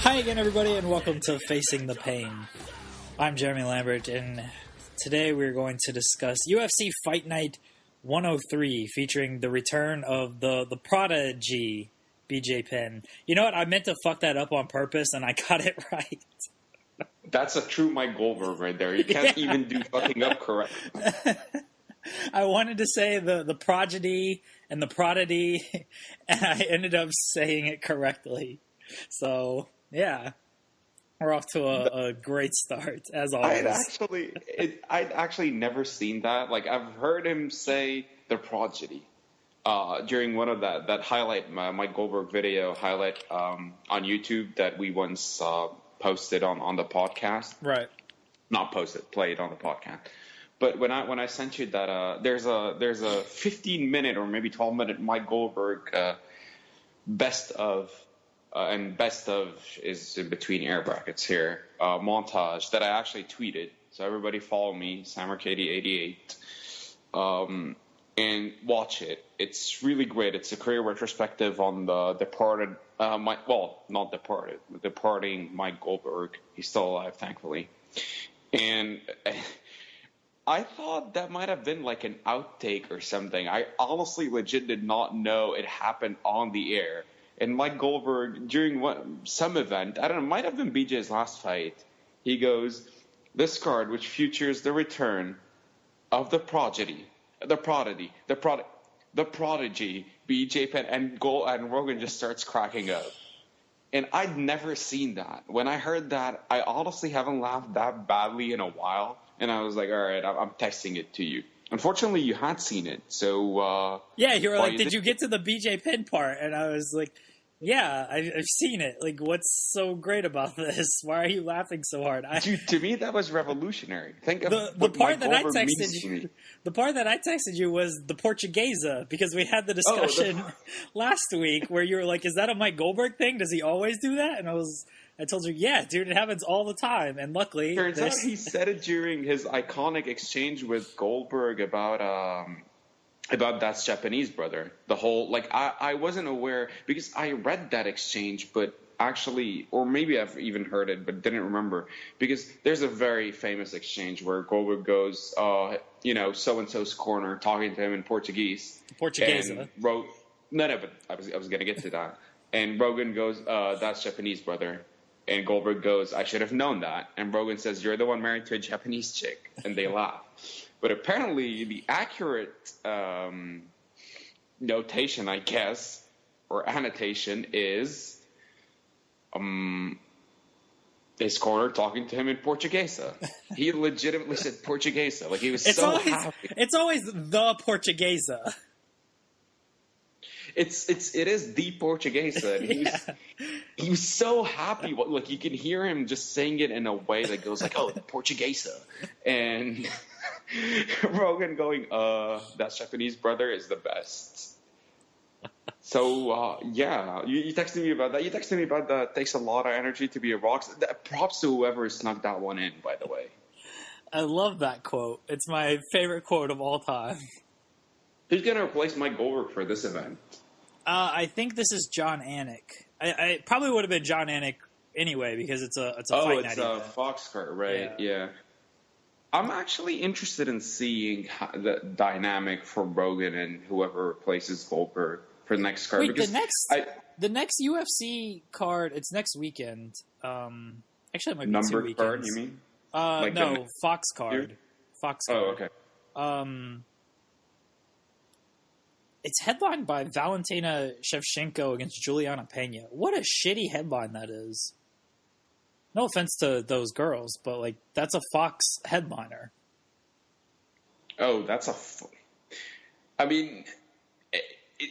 Hi again, everybody, and welcome to Facing the Pain. I'm Jeremy Lambert, and today we're going to discuss UFC Fight Night 103, featuring the return of the prodigy, BJ Penn. You know what? I meant to fuck that up on purpose, and I got it right. That's a true Mike Goldberg right there. You can't even do fucking up correct. I wanted to say the prodigy and the prodigy, and I ended up saying it correctly. So, yeah, we're off to a great start, as always. I'd actually never seen that. Like, I've heard him say the prodigy during one of that highlight, Mike Goldberg video highlight on YouTube that we once posted on the podcast. Right. Not posted, played on the podcast. But when I sent you that, there's a 15-minute or maybe 12-minute Mike Goldberg best of. And best of is in between air brackets here, montage that I actually tweeted. So everybody follow me, SammerKD88, and watch it. It's really great. It's a career retrospective on the departing Mike Goldberg. He's still alive, thankfully. And I thought that might have been like an outtake or something. I honestly legit did not know it happened on the air. And Mike Goldberg, during some event, I don't know, might have been BJ's last fight, he goes, this card, which features the return of the prodigy, BJ Penn, and Rogan just starts cracking up. And I'd never seen that. When I heard that, I honestly haven't laughed that badly in a while. And I was like, all right, I'm texting it to you. Unfortunately, you had seen it, so... yeah, you were like, did you get to the BJ Penn part? And I was like, yeah, I've seen it. Like, what's so great about this? Why are you laughing so hard? Dude, to me, that was revolutionary. Think of the part that I texted you. The part that I texted you was the Portuguesa, because we had the discussion last week where you were like, is that a Mike Goldberg thing? Does he always do that? And I told you, yeah, dude, it happens all the time. And luckily... Turns out he said it during his iconic exchange with Goldberg about That's Japanese Brother. The whole... Like, I wasn't aware... Because I read that exchange, but actually... Or maybe I've even heard it, but didn't remember. Because there's a very famous exchange where Goldberg goes, so-and-so's corner, talking to him in Portuguese. Portuguesa. No, but I was going to get to that. And Rogan goes, that's Japanese Brother. And Goldberg goes, I should have known that. And Rogan says, you're the one married to a Japanese chick. And they laugh. But apparently the accurate notation, I guess, or annotation is his corner talking to him in Portuguesa. He legitimately said Portuguesa. Like, he was happy. It's always the Portuguesa. It is the Portuguesa. And he was so happy. Like, you can hear him just saying it in a way that goes like, oh, the Portuguesa. And Rogan going, that's Japanese Brother is the best. So, you texted me about that. You texted me about that. Takes a lot of energy to be a rock star. Props to whoever snuck that one in, by the way. I love that quote. It's my favorite quote of all time. Who's going to replace Mike Goldberg for this event? I think this is John Anik. I probably would have been John Anik anyway, because it's a fight night. Oh, it's a Fox card, right? Yeah. I'm actually interested in seeing the dynamic for Rogan and whoever replaces Goldberg for the next card. Wait, the next UFC card, it's next weekend. Actually, it might be number 2 weekends. Card, you mean? No, Fox card. Dude? Fox card. Oh, okay. It's headlined by Valentina Shevchenko against Juliana Pena. What a shitty headline that is. No offense to those girls, but, like, that's a Fox headliner. Oh, that's I mean,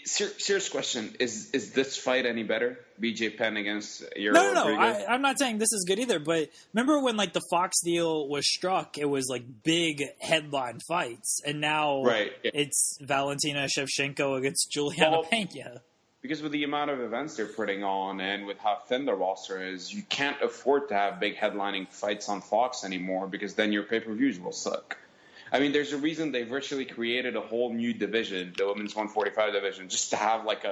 Serious question: Is this fight any better? BJ Penn against Euro No. Rodriguez? I'm not saying this is good either. But remember when like the Fox deal was struck, it was like big headline fights, and now it's Valentina Shevchenko against Juliana Pena. Because with the amount of events they're putting on and with how thin the roster is, you can't afford to have big headlining fights on Fox anymore because then your pay-per-views will suck. I mean, there's a reason they virtually created a whole new division, the women's 145 division, just to have like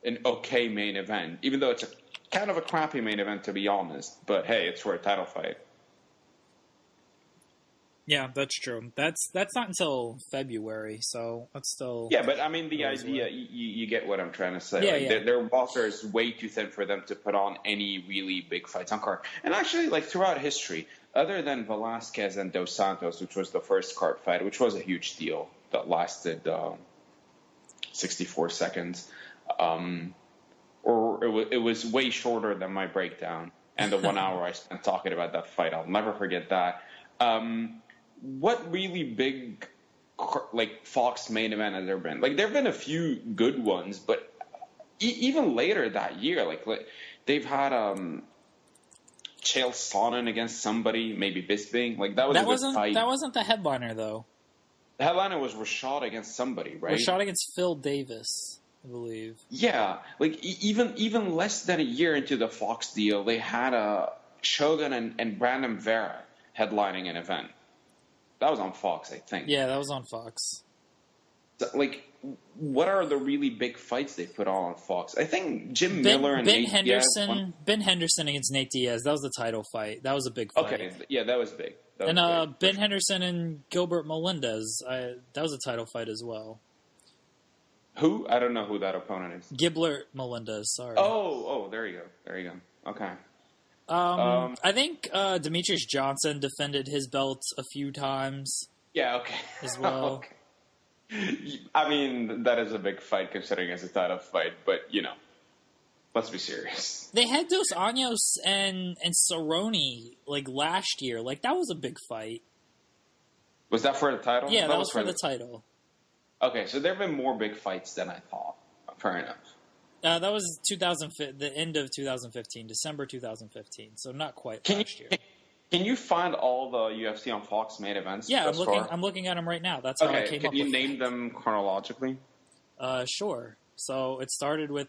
an okay main event, even though it's kind of a crappy main event, to be honest. But hey, it's for a title fight. Yeah, that's true. That's not until February, so that's still... Yeah, but I mean, the idea, you get what I'm trying to say. Yeah, yeah. Their roster is way too thin for them to put on any really big fights on card. And actually, like, throughout history, other than Velasquez and Dos Santos, which was the first card fight, which was a huge deal that lasted 64 seconds, or it was way shorter than my breakdown and the 1 hour I spent talking about that fight. I'll never forget that. What really big, like, Fox main event has there been? Like, there have been a few good ones, but even later that year, like they've had Chael Sonnen against somebody, maybe Bisping. Like, that was a good fight. That wasn't the headliner, though. The headliner was Rashad against somebody, right? Rashad against Phil Davis, I believe. Yeah, like, even less than a year into the Fox deal, they had Shogun and Brandon Vera headlining an event. That was on Fox, I think. Yeah, that was on Fox. So, like, what are the really big fights they put on Fox? I think Jim Miller and Nate Diaz. Ben Henderson against Nate Diaz. That was the title fight. That was a big fight. Okay, yeah, that was big. Ben Henderson and Gilbert Melendez. That was a title fight as well. Who? I don't know who that opponent is. Gilbert Melendez. Sorry. Oh, there you go. Okay. I think Demetrius Johnson defended his belt a few times. Yeah, okay. As well. Okay. I mean, that is a big fight considering it's a title fight, but, let's be serious. They had Dos Anjos and Cerrone, like, last year. Like, that was a big fight. Was that for the title? Yeah, that was for the title. Okay, so there have been more big fights than I thought. Fair enough. That was the end of 2015, December 2015. So not quite last year. Can you find all the UFC on Fox main events? Yeah, I'm looking at them right now. That's how I came up with it. Can you name them chronologically? Sure. So it started with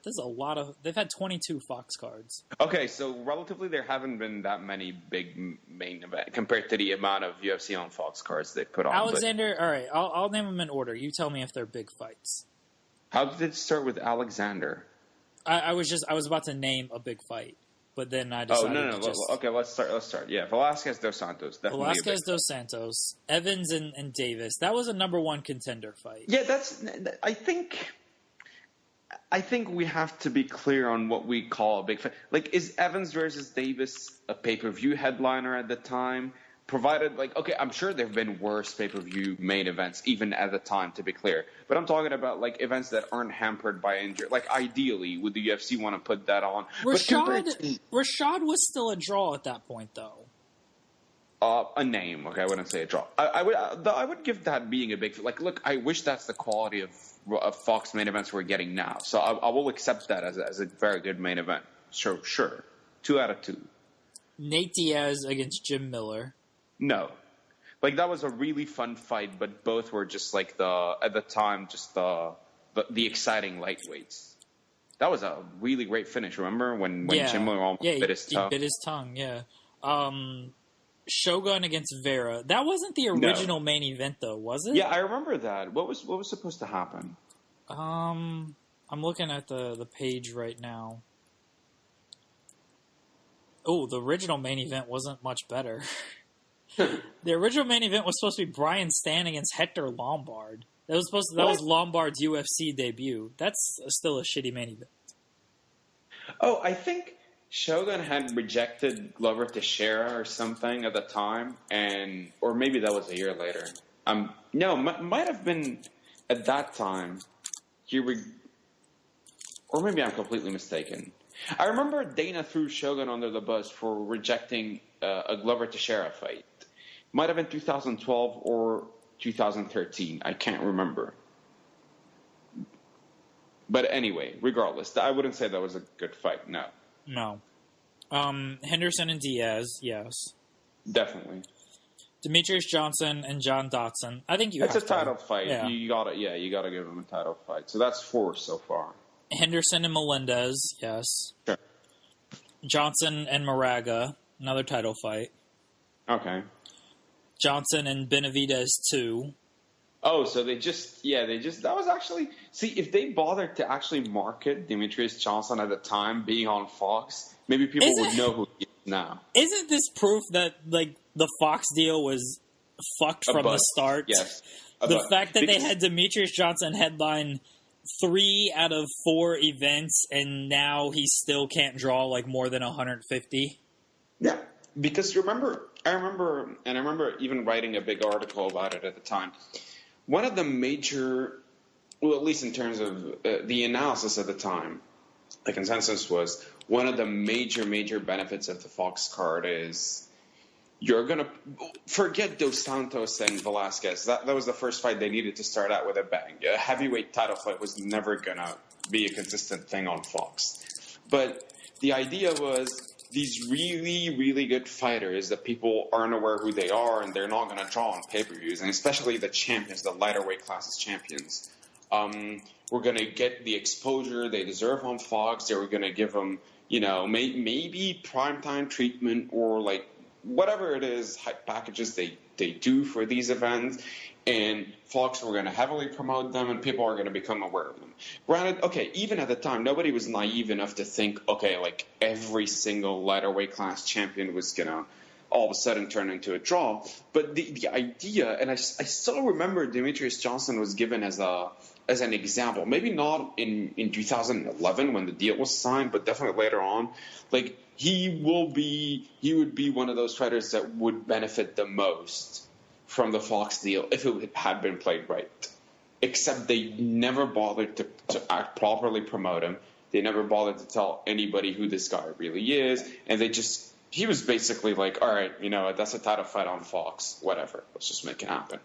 they've had 22 Fox cards. Okay, so relatively there haven't been that many big main events compared to the amount of UFC on Fox cards they put on. Alexander, all right, I'll name them in order. You tell me if they're big fights. How did it start with Alexander? I was about to name a big fight, but then I decided Okay, let's start. Yeah, Velasquez Dos Santos. Definitely Velasquez Dos Santos, Evans and Davis. That was a number one contender fight. Yeah, I think we have to be clear on what we call a big fight. Like, is Evans versus Davis a pay-per-view headliner at the time? Provided, like, okay, I'm sure there have been worse pay-per-view main events, even at the time, to be clear. But I'm talking about, like, events that aren't hampered by injury. Like, ideally, would the UFC want to put that on? Rashad was still a draw at that point, though. A name, okay? I wouldn't say a draw. I would give that being a big... Like, look, I wish that's the quality of Fox main events we're getting now. So I will accept that as a very good main event. Sure. 2 out of 2. Nate Diaz against Jim Miller. No. Like, that was a really fun fight, but both were just, like, at the time, just the exciting lightweights. That was a really great finish, remember? When Jim Miller almost bit his tongue. He bit his tongue, yeah. Shogun against Vera. That wasn't the original main event, though, was it? Yeah, I remember that. What was supposed to happen? I'm looking at the page right now. Oh, the original main event wasn't much better. The original main event was supposed to be Brian Stan against Hector Lombard. That was Lombard's UFC debut. That's still a shitty main event. Oh, I think Shogun had rejected Glover Teixeira or something at the time, or maybe that was a year later. Might have been at that time. Or maybe I'm completely mistaken. I remember Dana threw Shogun under the bus for rejecting a Glover Teixeira fight. Might have been 2012 or 2013. I can't remember. But anyway, regardless, I wouldn't say that was a good fight. No. No. Henderson and Diaz, yes. Definitely. Demetrius Johnson and John Dotson. I think It's a title fight. Yeah. You gotta give him a title fight. So that's 4 so far. Henderson and Melendez, yes. Sure. Johnson and Moraga, another title fight. Okay. Johnson and Benavidez 2. Oh, so that was actually, see, if they bothered to actually market Demetrius Johnson at the time being on Fox, maybe people would know who he is now. Isn't this proof that, like, the Fox deal was fucked from the start? Yes. The fact that they had Demetrius Johnson headline 3 out of 4 events, and now he still can't draw, like, more than 150? Yeah, because I remember even writing a big article about it at the time. One of the major, well, at least in terms of the analysis at the time, the consensus was one of the major benefits of the Fox card is you're going to forget Dos Santos and Velasquez. That was the first fight they needed to start out with a bang. A heavyweight title fight was never going to be a consistent thing on Fox. But the idea was these really good fighters that people aren't aware who they are and they're not going to draw on pay-per-views, and especially the champions, the lighter weight classes champions. We're going to get the exposure they deserve on Fox. They were going to give them, maybe primetime treatment or like whatever it is, hype packages they do for these events. And Fox were going to heavily promote them, and people are going to become aware of them. Granted, okay, even at the time, nobody was naive enough to think, okay, like every single lighter weight class champion was going to all of a sudden turn into a draw. But the idea, and I still remember Demetrius Johnson was given as an example, maybe not in 2011 when the deal was signed, but definitely later on. Like he would be one of those fighters that would benefit the most from the Fox deal if it had been played right. Except they never bothered to properly promote him. They never bothered to tell anybody who this guy really is. And he was basically like, all right, that's a title fight on Fox. Whatever. Let's just make it happen.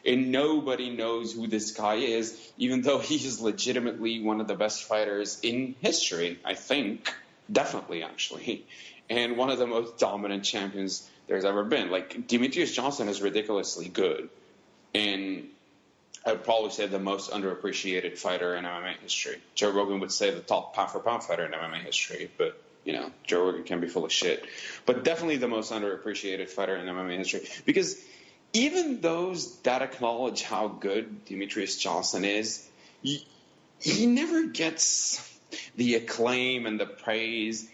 And nobody knows who this guy is, even though he is legitimately one of the best fighters in history, I think. Definitely, actually. And one of the most dominant champions there's ever been. Like, Demetrius Johnson is ridiculously good. And I would probably say the most underappreciated fighter in MMA history. Joe Rogan would say the top pound-for-pound fighter in MMA history. But, Joe Rogan can be full of shit. But definitely the most underappreciated fighter in MMA history. Because even those that acknowledge how good Demetrius Johnson is, he never gets the acclaim and the praise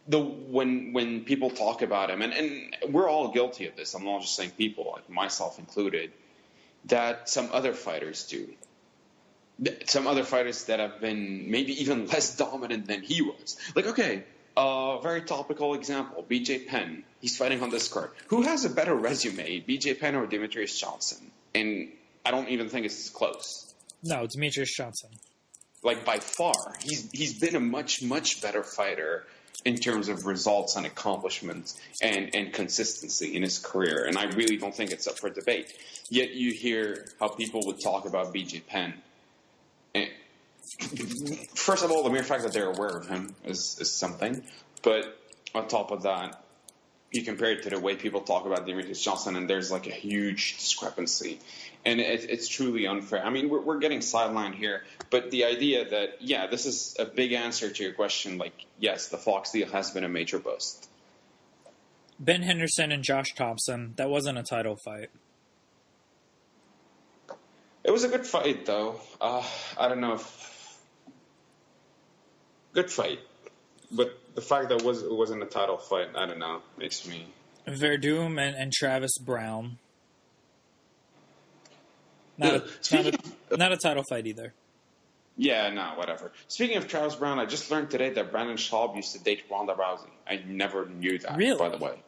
when people talk about him, and we're all guilty of this. I'm not just saying people, like myself included, that some other fighters do. Some other fighters that have been maybe even less dominant than he was. Like, okay, very topical example, BJ Penn. He's fighting on this card. Who has a better resume, BJ Penn or Demetrius Johnson? And I don't even think it's close. No, Demetrius Johnson. Like, by far. He's been a much better fighter in terms of results and accomplishments and consistency in his career. And I really don't think it's up for debate. Yet you hear how people would talk about BJ Penn. And first of all, the mere fact that they're aware of him is something. But on top of that, you compare it to the way people talk about Demetrius Johnson, and there's like a huge discrepancy. And it's truly unfair. I mean, we're getting sidelined here, but the idea that, yeah, this is a big answer to your question. Like, yes, the Fox deal has been a major bust. Ben Henderson and Josh Thompson, that wasn't a title fight. It was a good fight, though. I don't know if... Good fight. But the fact that it wasn't a title fight, I don't know, makes me... Verdum and Travis Brown. Not a title fight either. Yeah, no, whatever. Speaking of Travis Brown, I just learned today that Brandon Schaub used to date Ronda Rousey. I never knew that, really? By the way.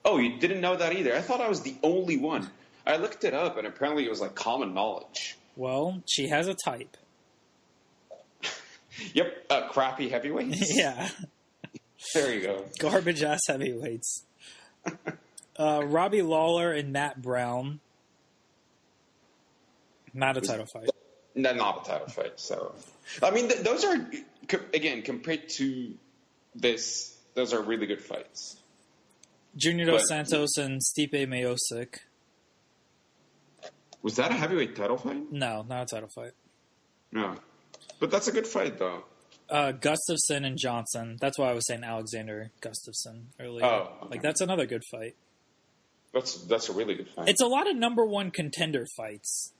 Oh, you didn't know that either? I thought I was the only one. I looked it up, and apparently it was like common knowledge. Well, she has a type. Yep, crappy heavyweights. Yeah. There you go. Garbage-ass heavyweights. Robbie Lawler and Matt Brown. Not a title fight. Not a title fight. So, I mean, those are, again, compared to this, those are really good fights. Junior Dos Santos and Stipe Miocic. Was that a heavyweight title fight? No, not a title fight. No. But that's a good fight, though. Gustafsson and Johnson. That's why I was saying Alexander Gustafsson earlier. Oh, okay. Like, that's another good fight. That's a really good fight. It's a lot of number one contender fights.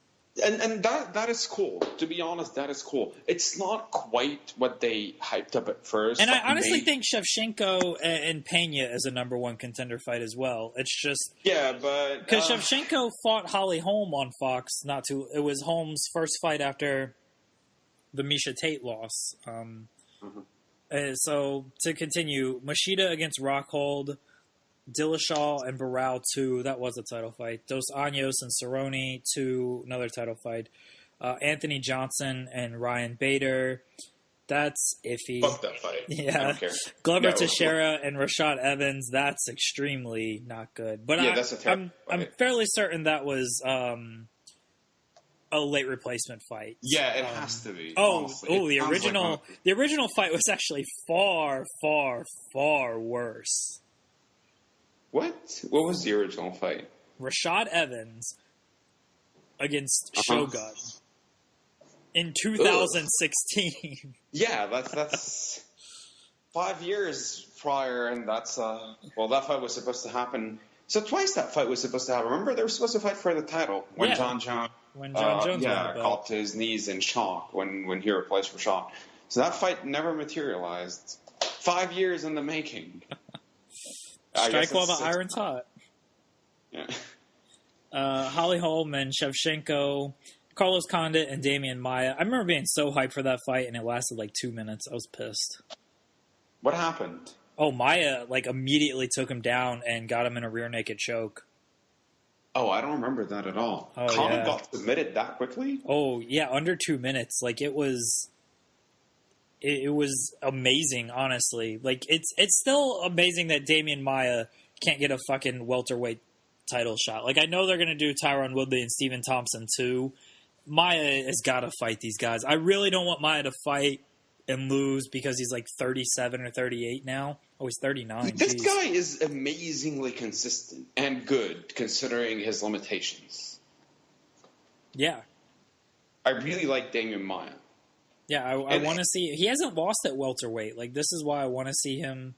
And that is cool. To be honest, that is cool. It's not quite what they hyped up at first. And I honestly think Shevchenko and Pena is a number one contender fight as well. It's just... Yeah, but... Because Shevchenko fought Holly Holm on Fox It was Holm's first fight after the Miesha Tate loss. So, to continue, Machida against Rockhold, Dillashaw and Barao 2, that was a title fight. Dos Anjos and Cerrone 2, another title fight. Anthony Johnson and Ryan Bader, that's iffy. Fuck that fight. Yeah. I don't care. Glover Teixeira and Rashad Evans, that's extremely not good. But that's a terrible fight. I'm fairly certain that was a late replacement fight. Yeah, it has to be. The original fight was actually far, far, far worse. What? What was the original fight? Rashad Evans against Shogun in 2016. Yeah, that's 5 years prior, and that's that fight was supposed to happen. So twice that fight was supposed to happen. Remember, they were supposed to fight for the title when John Jones caught to his knees in shock when he replaced Rashad. So that fight never materialized. 5 years in the making. Strike while the iron's hot. Yeah. Holly Holm and Shevchenko, Carlos Condit and Damian Maia. I remember being so hyped for that fight, and it lasted like 2 minutes. I was pissed. What happened? Oh, Maia immediately took him down and got him in a rear naked choke. Oh, I don't remember that at all. Condit got submitted that quickly? Oh, yeah, under 2 minutes. It was amazing, honestly. It's still amazing that Damian Maia can't get a fucking welterweight title shot. I know they're going to do Tyron Woodley and Stephen Thompson too. Maia has got to fight these guys. I really don't want Maia to fight and lose because he's 37 or 38 now. Oh, he's 39. This guy is amazingly consistent and good considering his limitations. Yeah. I really like Damian Maia. Yeah, I want to see... He hasn't lost at welterweight. This is why I want to see him...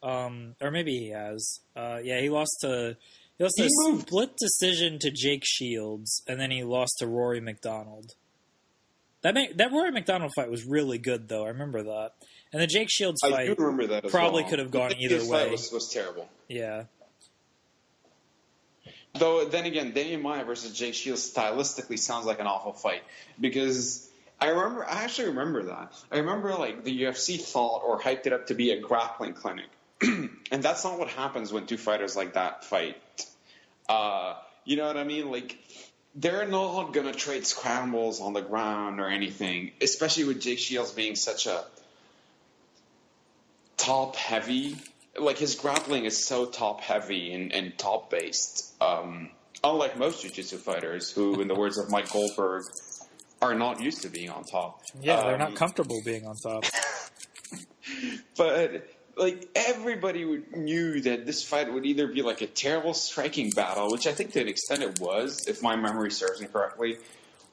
or maybe he has. He lost to... He lost a split decision to Jake Shields, and then he lost to Rory McDonald. That Rory McDonald fight was really good, though. I remember that. And the Jake Shields fight... I do remember that as probably could have gone either way. Fight was terrible. Yeah. Though, then again, Damian Maia versus Jake Shields stylistically sounds like an awful fight. Because... I actually remember that. I remember the UFC thought or hyped it up to be a grappling clinic. And that's not what happens when two fighters like that fight. You know what I mean? They're not going to trade scrambles on the ground or anything, especially with Jake Shields being such a top heavy. His grappling is so top heavy and top based. Unlike most jiu-jitsu fighters who, in the words of Mike Goldberg, are not used to being on top. Yeah, they're not comfortable being on top. But, everybody knew that this fight would either be, a terrible striking battle, which I think to an extent it was, if my memory serves me correctly,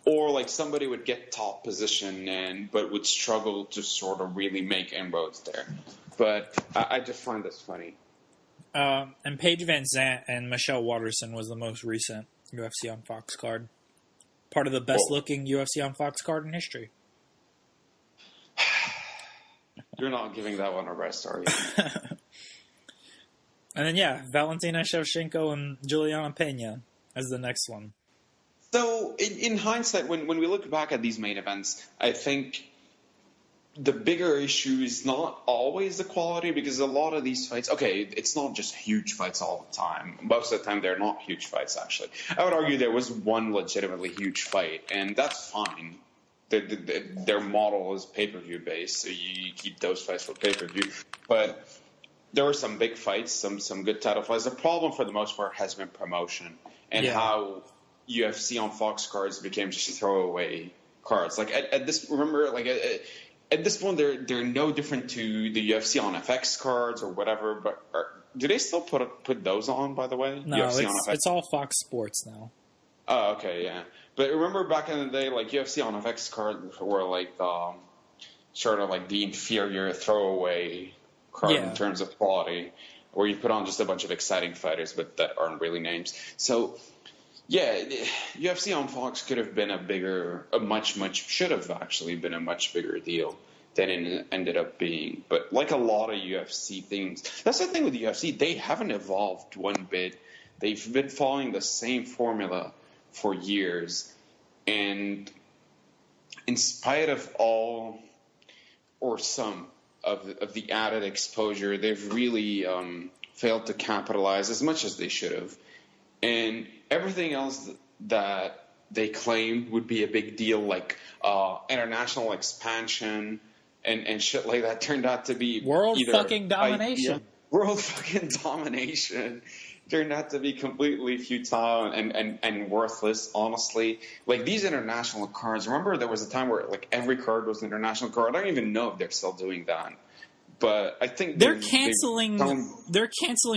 or, somebody would get top position but would struggle to sort of really make inroads there. But I just find this funny. And Paige Van Zandt and Michelle Waterson was the most recent UFC on Fox card. Part of the best-looking UFC on Fox card in history. You're not giving that one a rest, are you? And then, Valentina Shevchenko and Juliana Pena as the next one. So, in hindsight, when we look back at these main events, I think the bigger issue is not always the quality, because a lot of these fights, it's not just huge fights all the time. Most of the time, they're not huge fights, actually. I would argue there was one legitimately huge fight, and that's fine. Their model is pay-per-view based, so you keep those fights for pay-per-view. But there were some big fights, some good title fights. The problem, for the most part, has been promotion and how UFC on Fox cards became just throwaway cards. Like at this, remember, like at this point, they're no different to the UFC on FX cards or whatever. But do they still put those on? By the way, No, UFC on FX? it's all Fox Sports now. Oh, okay, yeah. But remember back in the day, like UFC on FX cards were like sort of like the inferior throwaway card in terms of quality, where you put on just a bunch of exciting fighters, but that aren't really names. So, yeah, UFC on Fox could have been should have actually been a much bigger deal than it ended up being. But like a lot of UFC things, that's the thing with the UFC, they haven't evolved one bit. They've been following the same formula for years. And in spite of all or some of the added exposure, they've really failed to capitalize as much as they should have. And everything else that they claimed would be a big deal, like international expansion and shit like that, turned out to be world fucking domination. World fucking domination turned out to be completely futile and worthless, honestly. Like, these international cards, remember there was a time where, like, every card was an international card? I don't even know if they're still doing that. But I think they're canceling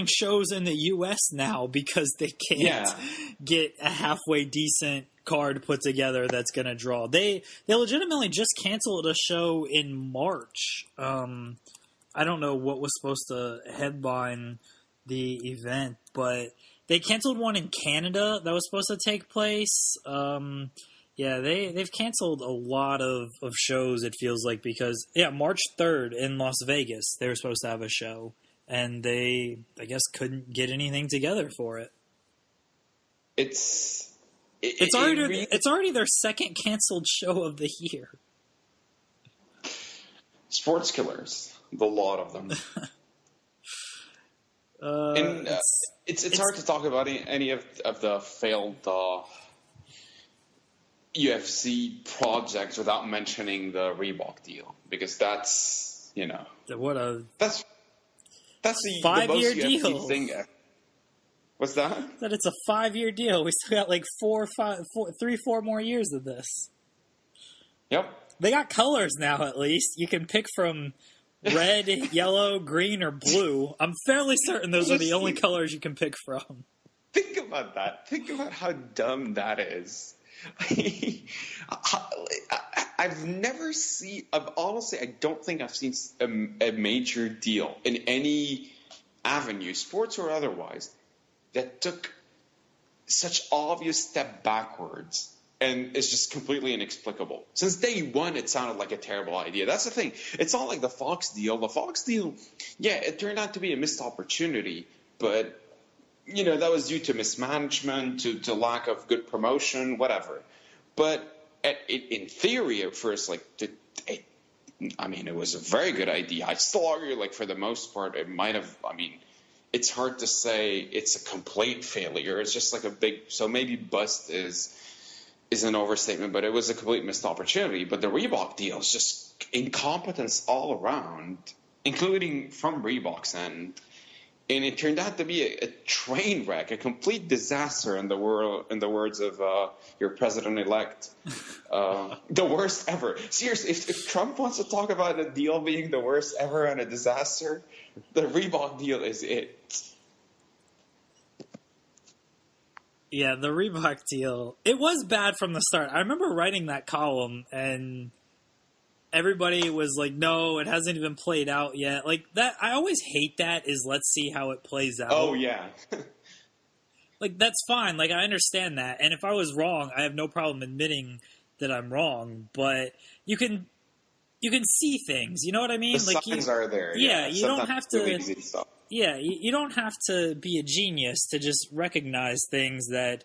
shows in the U.S. now because they can't get a halfway decent card put together that's going to draw. They legitimately just canceled a show in March. I don't know what was supposed to headline the event, but they canceled one in Canada that was supposed to take place. They've canceled a lot of shows, it feels like, because, March 3rd in Las Vegas, they were supposed to have a show, and they, I guess, couldn't get anything together for it. It's already their second canceled show of the year. Sports killers, the lot of them. It's hard to talk about any of the failed UFC projects without mentioning the Reebok deal, because that's that's the 5-year most deal UFC thing. What's that? That it's a 5-year deal. We still got like 4 more years of this. Yep. They got colors now, at least. You can pick from red, yellow, green, or blue. I'm fairly certain those are the only colors you can pick from. Think about that. Think about how dumb that is. I've never seen. Honestly, I don't think I've seen a major deal in any avenue, sports or otherwise, that took such obvious step backwards and it's just completely inexplicable. Since day one, it sounded like a terrible idea. That's the thing. It's not like the Fox deal. The Fox deal, it turned out to be a missed opportunity, but that was due to mismanagement, to lack of good promotion, whatever. But in theory, at first, it was a very good idea. I still argue, for the most part, it might have. It's hard to say it's a complete failure. It's just like a big. So maybe bust is an overstatement, but it was a complete missed opportunity. But the Reebok deal is just incompetence all around, including from Reebok's end. And it turned out to be a train wreck, a complete disaster in the words of your president-elect. The worst ever. Seriously, if Trump wants to talk about a deal being the worst ever and a disaster, the Reebok deal is it. Yeah, the Reebok deal. It was bad from the start. I remember writing that column and everybody was like, no, it hasn't even played out yet. Like that, I always hate that, is let's see how it plays out. Oh, yeah. That's fine. I understand that. And if I was wrong, I have no problem admitting that I'm wrong. But you can see things. You know what I mean? The signs are there. Yeah, you don't have to. Really easy stuff. Yeah, you don't have to be a genius to just recognize things that.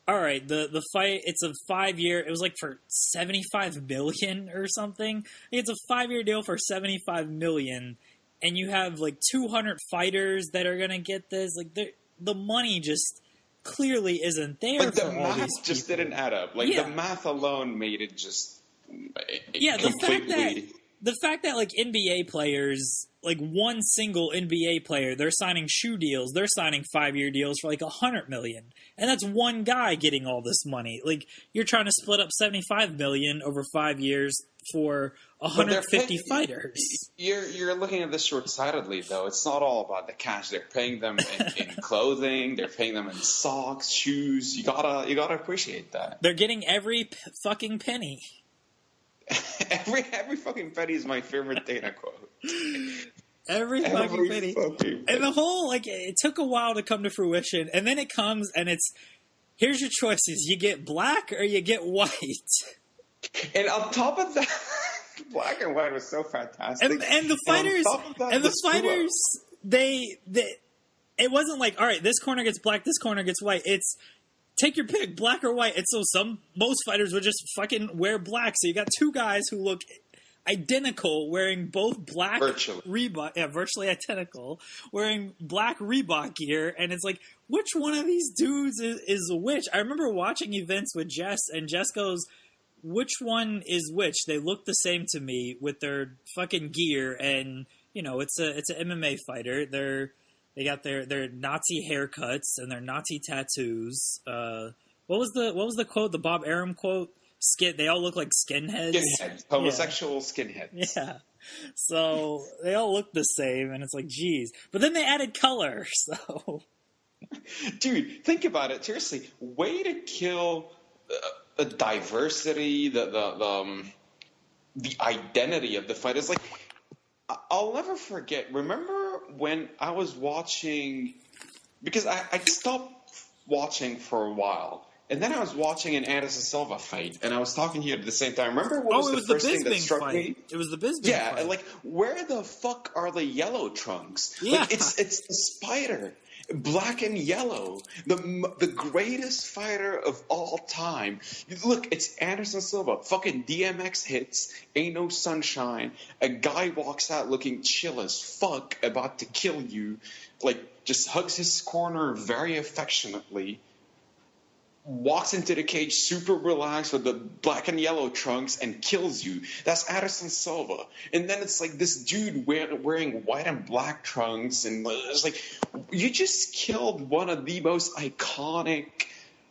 All right, the fight, it's a 5-year, it was for $75 million or something. It's a 5-year deal for $75 million, and you have 200 fighters that are going to get this. The money just clearly isn't there for all these people. The math just didn't add up. The math alone made it just the fact that NBA players like one single NBA player, they're signing shoe deals, they're signing 5-year deals for like $100 million, and that's one guy getting all this money. Like, you're trying to split up $75 million over 5 years for 150 fighters. You're looking at this short-sightedly, though. It's not all about the cash. They're paying them in clothing. They're paying them in socks, shoes. You gotta appreciate that. They're getting every fucking penny. every fucking penny is my favorite Dana quote. Every fucking penny. And the whole, like, it took a while to come to fruition, and then it comes, and it's, here's your choices. You get black or you get white. And on top of that, black and white was so fantastic. And the fighters, they, it wasn't like, all right, this corner gets black, this corner gets white. It's, take your pick, black or white. And so most fighters would just fucking wear black. So you got two guys who look identical wearing both black Reebok, virtually identical, wearing black Reebok gear. And it's like, which one of these dudes is which? I remember watching events with Jess, and Jess goes, which one is which? They look the same to me with their fucking gear. And, you know, it's an MMA fighter. They got their Nazi haircuts and their Nazi tattoos. What was the quote? The Bob Arum quote? They all look like skinheads. Homosexual skinheads. Yeah. So they all look the same, and it's like, geez. But then they added color. So, dude, think about it. Seriously, way to kill the diversity, the identity of the fight. It's like, I'll never forget. Remember when I was watching, because I stopped watching for a while, and then I was watching an Anderson Silva fight, and I was talking to you at the same time. Remember what was the first thing that struck me? It was the Bisping fight. Yeah, and like, where the fuck are the yellow trunks? Yeah. Like, it's the Spider. Black and yellow, the greatest fighter of all time. Look, it's Anderson Silva. Fucking DMX hits, ain't no sunshine. A guy walks out looking chill as fuck, about to kill you. Like, just hugs his corner very affectionately. Walks into the cage super relaxed with the black and yellow trunks and kills you. That's Anderson Silva. And then it's like this dude wearing white and black trunks, and it's like, you just killed one of the most iconic,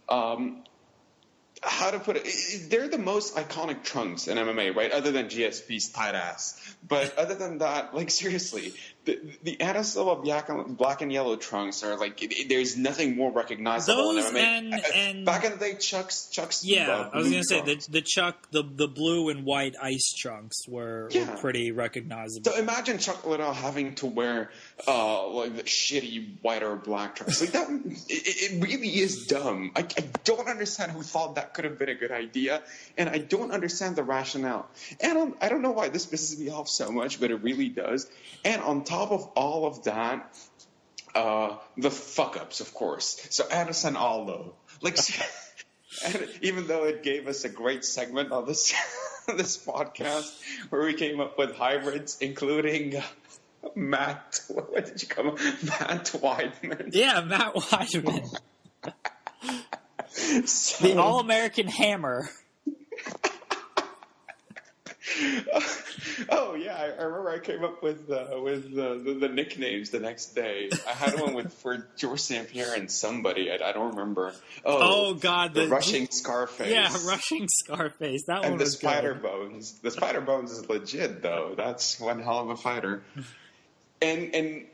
how to put it, they're the most iconic trunks in MMA, right? Other than GSP's tight ass. But other than that, like, seriously, the Anderson Silva black and yellow trunks are like, there's nothing more recognizable in MMA. And back in the day, Chuck's yeah, I was gonna say the Chuck, the blue and white ice trunks were pretty recognizable. So imagine Chuck Liddell having to wear like the shitty white or black trunks. Like, that, it really is dumb. I don't understand who thought that could have been a good idea, and I don't understand the rationale. And I don't know why this pisses me off so much, but it really does. And on top of all of that, the fuck-ups, of course. So Anderson Aldo. Like, and even though it gave us a great segment on this this podcast where we came up with hybrids, including Matt, what did you come up? Matt Weidman. Yeah, Matt Weidman. So, the All-American Hammer. Oh yeah, I remember I came up with the nicknames the next day. I had one for George St. Pierre and somebody I don't remember. Oh God, the rushing Scarface. Yeah, rushing Scarface. That and one the was Spider good. Bones. The Spider Bones is legit though. That's one hell of a fighter. And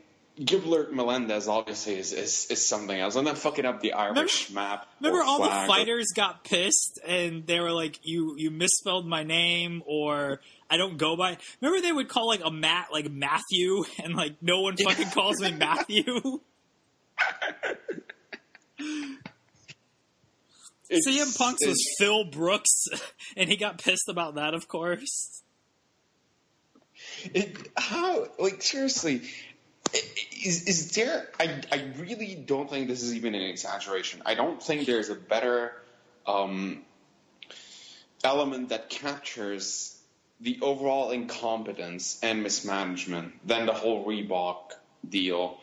Gilbert Melendez obviously is something else. I'm not fucking up the Irish map. Remember all the fighters got pissed and they were like, you misspelled my name, or I don't go by. Remember they would call like a Matt like Matthew, and like no one fucking calls me Matthew. CM Punk's was Phil Brooks, and he got pissed about that, of course. Seriously, is there? I really don't think this is even an exaggeration. I don't think there's a better element that captures the overall incompetence and mismanagement than the whole Reebok deal.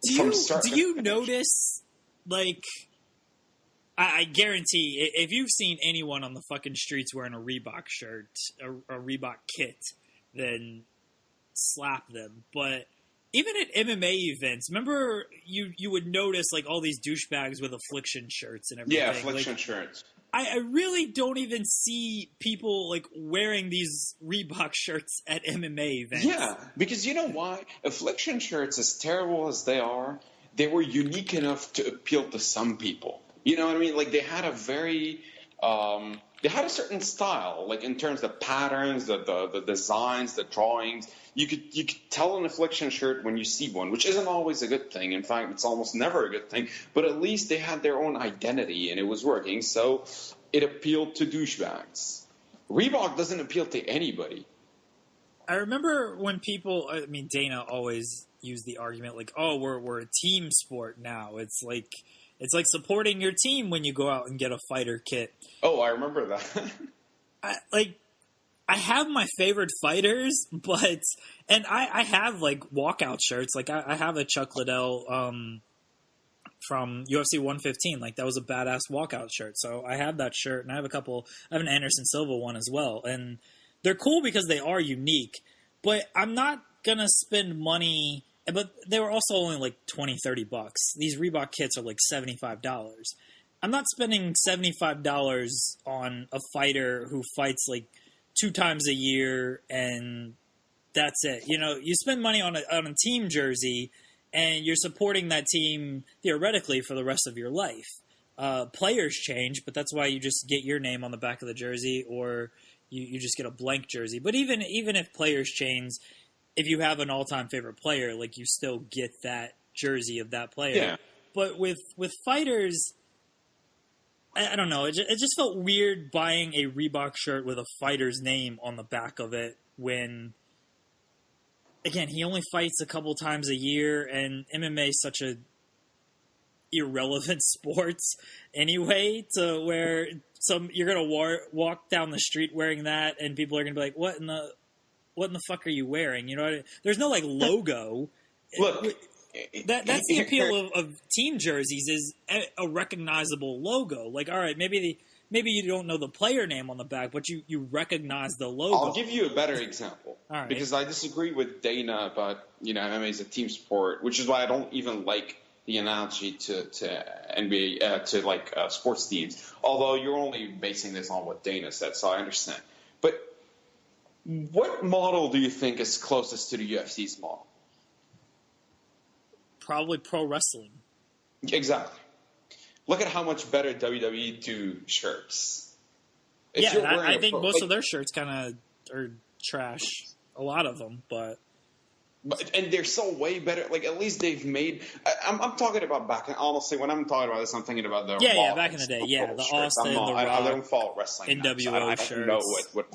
Do you notice, like, I guarantee, if you've seen anyone on the fucking streets wearing a Reebok shirt, a Reebok kit, then slap them, but even at MMA events, remember you would notice like all these douchebags with Affliction shirts and everything. Yeah, Affliction shirts. I really don't even see people like wearing these Reebok shirts at MMA events. Yeah, because you know why? Affliction shirts, as terrible as they are, they were unique enough to appeal to some people. You know what I mean? Like they had a very, they had a certain style, like in terms of patterns, the designs, the drawings. You could tell an Affliction shirt when you see one, which isn't always a good thing. In fact, it's almost never a good thing. But at least they had their own identity, and it was working. So it appealed to douchebags. Reebok doesn't appeal to anybody. I remember when Dana always used the argument like, "Oh, we're a team sport now. It's like supporting your team when you go out and get a fighter kit." Oh, I remember that. I have my favorite fighters, and I have like walkout shirts. Like I have a Chuck Liddell from UFC 115. Like that was a badass walkout shirt. So I have that shirt, and I have an Anderson Silva one as well. And they're cool because they are unique, but I'm not gonna spend money. But they were also only like $20-$30. These Reebok kits are like $75. I'm not spending $75 on a fighter who fights like 2 times a year, and that's it. You know, you spend money on a team jersey, and you're supporting that team theoretically for the rest of your life. Players change, but that's why you just get your name on the back of the jersey, or you just get a blank jersey. But even if players change, if you have an all-time favorite player, like you still get that jersey of that player. Yeah. But with fighters, I don't know. It just felt weird buying a Reebok shirt with a fighter's name on the back of it when, again, he only fights a couple times a year, and MMA is such a irrelevant sport anyway, to where you're gonna walk down the street wearing that, and people are gonna be like, "What in the fuck are you wearing?" You know, there's no like logo. Look. That's the appeal of team jerseys, is a recognizable logo. Like, all right, maybe you don't know the player name on the back, but you recognize the logo. I'll give you a better example. All right. Because I disagree with Dana about, MMA is a team sport, which is why I don't even like the analogy to NBA, to sports teams. Although you're only basing this on what Dana said, so I understand. But what model do you think is closest to the UFC's model? Probably pro wrestling. Exactly. Look at how much better WWE do shirts. I think most of their shirts kind of are trash. A lot of them, but and they're so way better. Like at least they've made. I'm talking about back. Honestly, when I'm talking about this, I'm thinking about the back in the day. Yeah, the shirts. Austin, the Rock, I don't follow wrestling. NWO shirts. I don't know what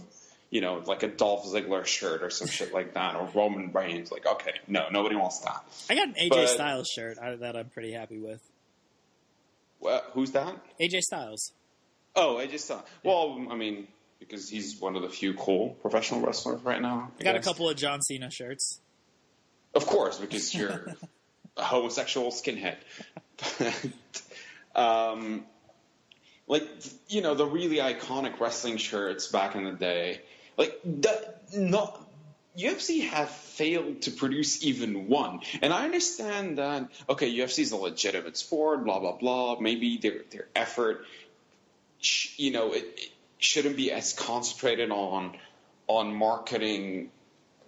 like a Dolph Ziggler shirt or some shit like that, or Roman Reigns. Like, okay, no, nobody wants that. I got an AJ Styles shirt that I'm pretty happy with. Who's that? AJ Styles. Oh, AJ Styles. Well, I mean, because he's one of the few cool professional wrestlers right now. I got a couple of John Cena shirts. Of course, because you're a homosexual skinhead. The really iconic wrestling shirts back in the day. UFC have failed to produce even one. And I understand that, okay, UFC is a legitimate sport, blah, blah, blah. Maybe their effort, it shouldn't be as concentrated on marketing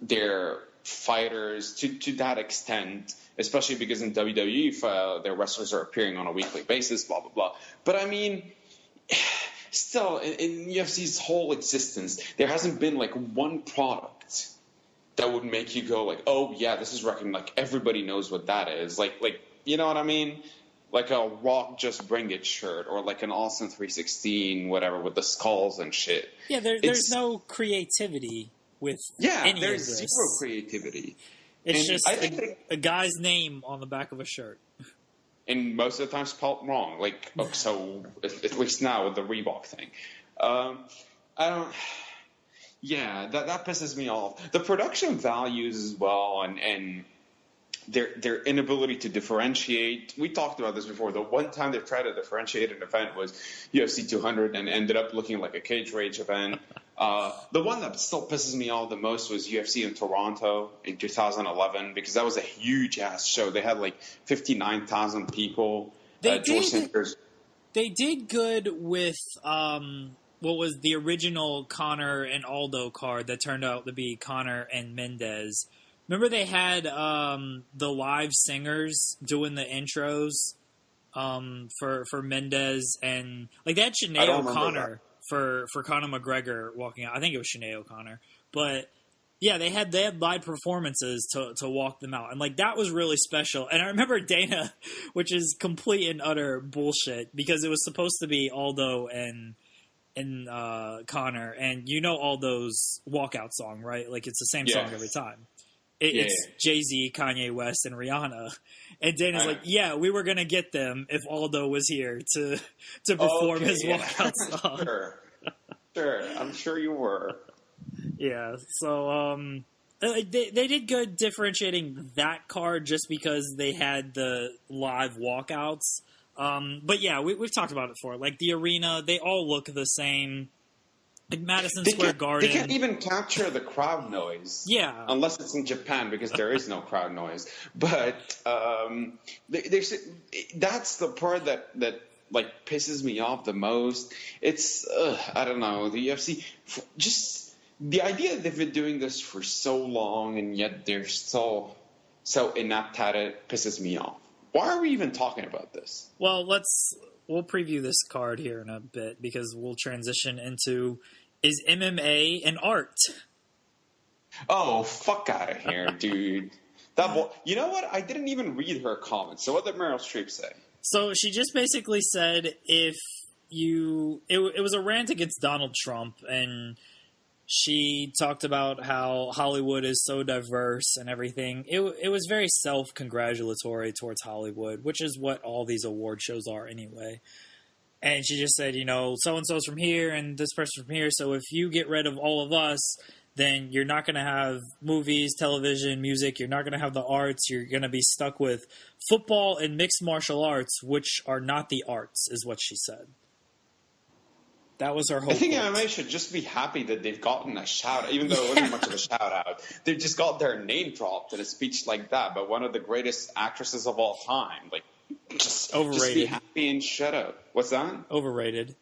their fighters to that extent, especially because in WWE, their wrestlers are appearing on a weekly basis, blah, blah, blah. But I mean, still, in UFC's whole existence, there hasn't been like one product that would make you go like, oh yeah, this is recognized. Like everybody knows what that is. Like you know what I mean? Like a Rock Just Bring It shirt, or like an Austin 316, whatever, with the skulls and shit. Yeah, there's no creativity with any of there's this. Zero creativity. It's just a guy's name on the back of a shirt. And most of the time spelled wrong. Like, so at least now with the Reebok thing. I don't... Yeah, that pisses me off. The production values as well, and their inability to differentiate. We talked about this before. The one time they tried to differentiate an event was UFC 200 and ended up looking like a cage rage event. The one that still pisses me off the most was UFC in Toronto in 2011 because that was a huge ass show. They had like 59,000 people. They did good with what was the original Conor and Aldo card that turned out to be Conor and Mendez. Remember they had the live singers doing the intros for Mendez, and like they had Sinead O'Connor for Conor McGregor walking out. I think it was Sinead O'Connor, but yeah, they had live performances to walk them out, and like that was really special. And I remember Dana, which is complete and utter bullshit, because it was supposed to be Aldo and Conor, and you know Aldo's walkout song, right? Like it's the same song every time. It's Jay-Z, Kanye West, and Rihanna. And Dana's like, yeah, we were going to get them if Aldo was here to perform his walkout song. Sure. I'm sure you were. Yeah, so they did good differentiating that card just because they had the live walkouts. But yeah, we've talked about it before. Like the arena, they all look the same. Like Madison Square Garden. They can't even capture the crowd noise. Yeah. Unless it's in Japan, because there is no crowd noise. But that's the part that like pisses me off the most. It's, I don't know, the UFC, just the idea that they've been doing this for so long and yet they're so inept at it pisses me off. Why are we even talking about this? Well, we'll preview this card here in a bit because we'll transition into, is MMA an art? Oh, fuck out of here, dude. You know what? I didn't even read her comments. So what did Meryl Streep say? So she just basically said it was a rant against Donald Trump, and she talked about how Hollywood is so diverse and everything. It was very self-congratulatory towards Hollywood, which is what all these award shows are anyway. And she just said, so-and-so's from here and this person's from here, so if you get rid of all of us, then you're not going to have movies, television, music, you're not going to have the arts, you're going to be stuck with football and mixed martial arts, which are not the arts, is what she said. That was her whole I think point. MMA should just be happy that they've gotten a shout-out, even though it wasn't much of a shout-out. They've just got their name dropped in a speech like that, but one of the greatest actresses of all time. Like, just be happy and shut up. What's that? Overrated.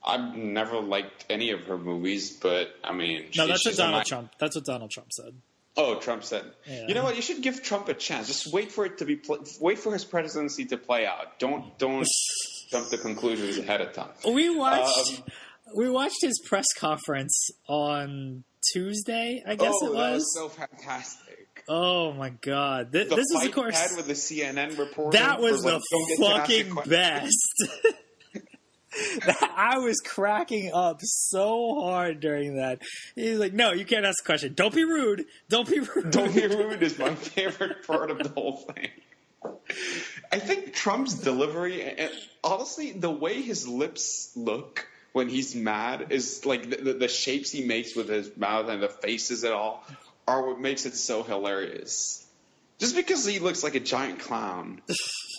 I've never liked any of her movies, but I mean, no, that's what Donald Trump. That's what Donald Trump said. Oh, Trump said. Yeah. You know what? You should give Trump a chance. Just wait for it to be. Wait for his presidency to play out. Don't jump to conclusions ahead of time. We watched his press conference on Tuesday. I guess it was. That was so fantastic. Oh my God! This is of course had with the CNN reporter. That was the fucking best. I was cracking up so hard during that. He's like, "No, you can't ask a question. Don't be rude. Don't be rude. Don't be rude" is my favorite part of the whole thing. I think Trump's delivery, and honestly, the way his lips look when he's mad is like the shapes he makes with his mouth and the faces and all are what makes it so hilarious. Just because he looks like a giant clown.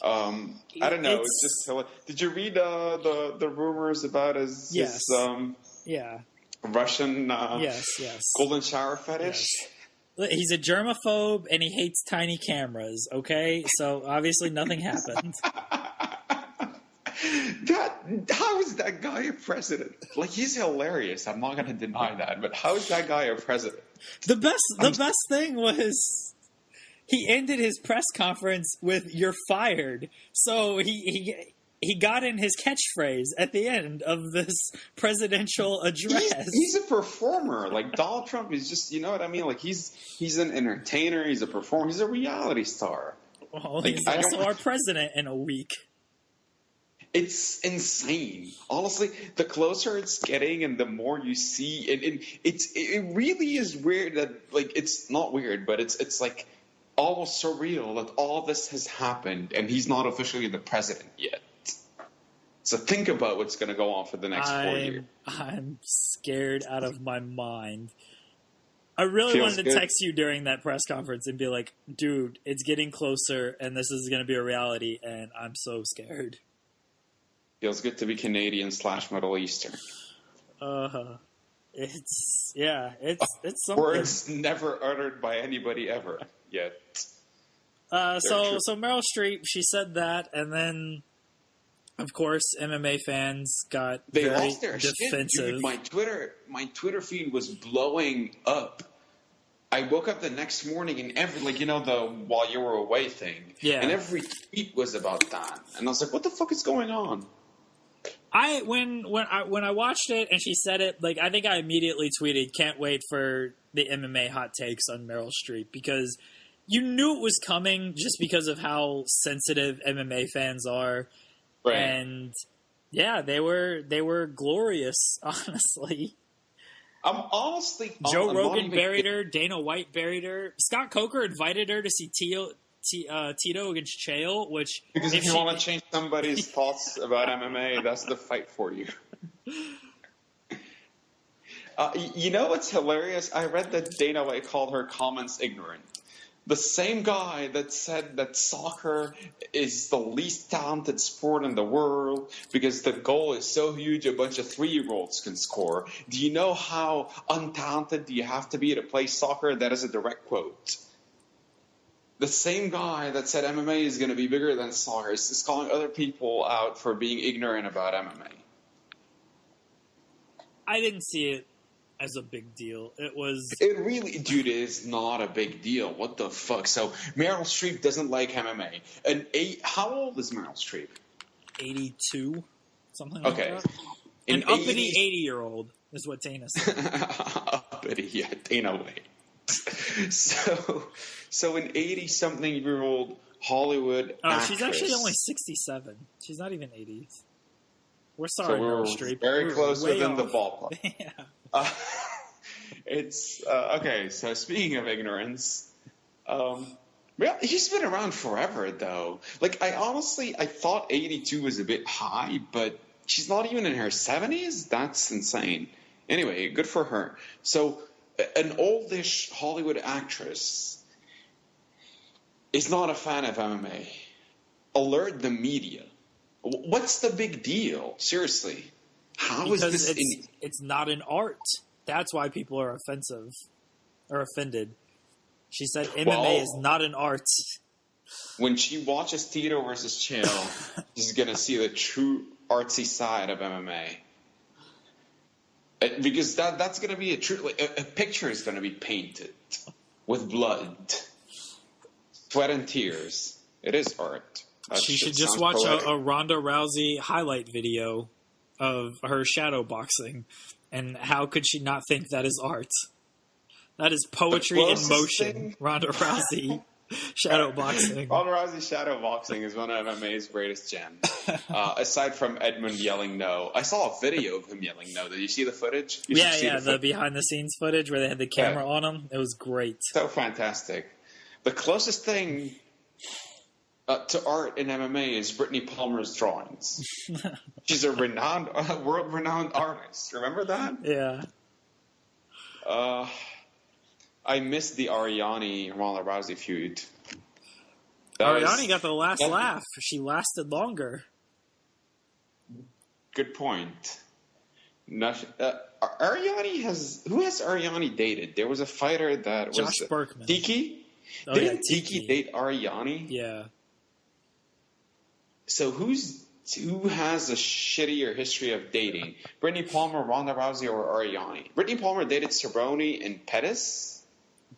I don't know. It's just hilarious. Did you read the rumors about his Russian golden shower fetish? Yes. He's a germaphobe and he hates tiny cameras, okay? So obviously nothing happened. How is that guy a president? Like, he's hilarious. I'm not going to deny that. But how is that guy a president? The best thing was he ended his press conference with "You're fired." So he got in his catchphrase at the end of this presidential address. He's a performer. Like, Donald Trump is just, you know what I mean? Like, he's an entertainer. He's a performer. He's a reality star. Well, he's also our president in a week. It's insane. Honestly, the closer it's getting and the more you see, and it really is weird that, like, it's not weird, but it's like almost surreal that all this has happened and he's not officially the president yet. So think about what's going to go on for the next 4 years. I'm scared out of my mind. I really wanted to text you during that press conference and be like, dude, it's getting closer and this is going to be a reality and I'm so scared. Feels good to be Canadian / Middle Eastern. It's something. Words never uttered by anybody ever yet. So Meryl Streep, she said that, and then, of course, MMA fans got very lost their defensive. Shit, dude. My Twitter feed was blowing up. I woke up the next morning and the while you were away thing. Yeah. And every tweet was about that. And I was like, what the fuck is going on? When I watched it and she said it, like, I think I immediately tweeted, "Can't wait for the MMA hot takes on Meryl Streep," because you knew it was coming just because of how sensitive MMA fans are. Right. And yeah, they were glorious, honestly. Joe Rogan buried her. Dana White buried her. Scott Coker invited her to see Tito against Chael, which... Because if you want to change somebody's thoughts about MMA, that's the fight for you. You know what's hilarious? I read that Dana White called her comments ignorant. The same guy that said that soccer is the least talented sport in the world because the goal is so huge a bunch of 3-year-olds can score. Do you know how untalented do you have to be to play soccer? That is a direct quote. The same guy that said MMA is going to be bigger than soccer is calling other people out for being ignorant about MMA. I didn't see it as a big deal. It really, dude, is not a big deal. What the fuck? So Meryl Streep doesn't like MMA. How old is Meryl Streep? 82, something like that. An uppity 80-year-old is what Dana said. Uppity, yeah, Dana White. So an 80-something-year-old Hollywood actress. She's actually only 67. She's not even 80. We're sorry, Meryl Streep. Very close within the ballpark. Yeah. It's okay. So speaking of ignorance, he's been around forever, though. Like I thought 82 was a bit high, but she's not even in her 70s. That's insane. Anyway, good for her. So an oldish Hollywood actress is not a fan of MMA. Alert the media. What's the big deal? Seriously. How is this? It's not an art. That's why people are offended. She said MMA is not an art. When she watches Tito versus Chael, she's going to see the true artsy side of MMA. Because that's going to be a picture is going to be painted with blood, sweat and tears. It is art. She should just watch a Ronda Rousey highlight video of her shadow boxing, and how could she not think that is art? That is poetry in motion. Ronda Rousey shadow boxing. Ronda Rousey shadow boxing is one of MMA's greatest gems. Aside from Edmund yelling no, I saw a video of him yelling no. Did you see the footage? The behind the scenes footage where they had the camera on him. It was great. So fantastic. The closest thing to art in MMA is Brittany Palmer's drawings. She's a world-renowned artist. Remember that? Yeah. I missed the Ariane-Ronda Rousey feud. Ariane got the last laugh. She lasted longer. Good point. Ariane who has Ariane dated? There was a fighter that was Josh Berkman. Tiki? Didn't Tiki date Ariane? Yeah. So who has a shittier history of dating? Brittany Palmer, Ronda Rousey, or Ariane? Brittany Palmer dated Cerrone and Pettis.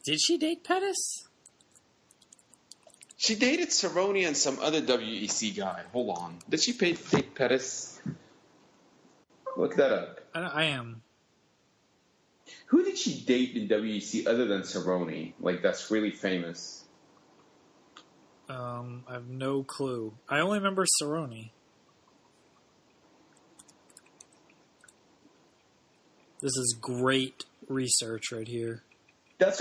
Did she date Pettis? She dated Cerrone and some other WEC guy. Hold on. Did she date Pettis? Look that up. I am. Who did she date in WEC other than Cerrone? Like, that's really famous. I have no clue. I only remember Cerrone. This is great research right here. Look,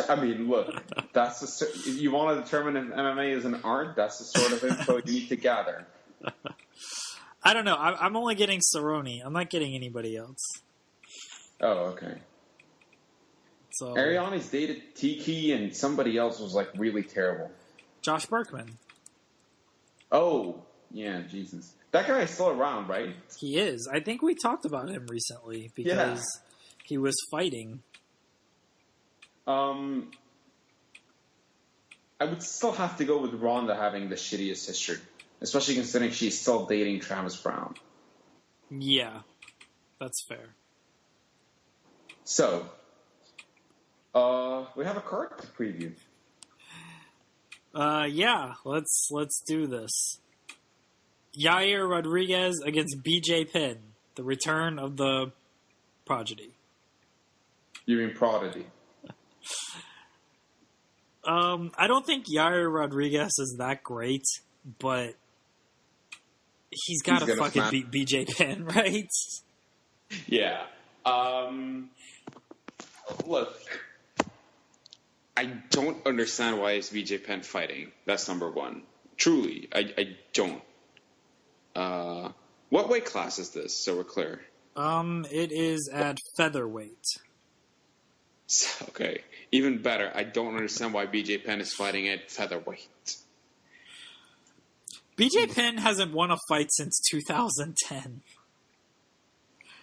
you want to determine if MMA is an art, that's the sort of info you need to gather. I don't know. I'm only getting Cerrone. I'm not getting anybody else. Oh, okay. So Ariane's dated Tiki and somebody else was, like, really terrible. Josh Berkman. Oh, yeah, Jesus. That guy is still around, right? He is. I think we talked about him recently because he was fighting. I would still have to go with Ronda having the shittiest history, especially considering she's still dating Travis Brown. Yeah, that's fair. So, we have a card to preview. Yeah, let's do this. Yair Rodriguez against BJ Penn, the return of the prodigy. You mean prodigy? I don't think Yair Rodriguez is that great, but he's got to fucking beat BJ Penn, right? Yeah. Look, I don't understand why is BJ Penn fighting. That's number one. Truly, I don't. What weight class is this, so we're clear? It is at featherweight. Okay, even better. I don't understand why BJ Penn is fighting at featherweight. BJ Penn hasn't won a fight since 2010.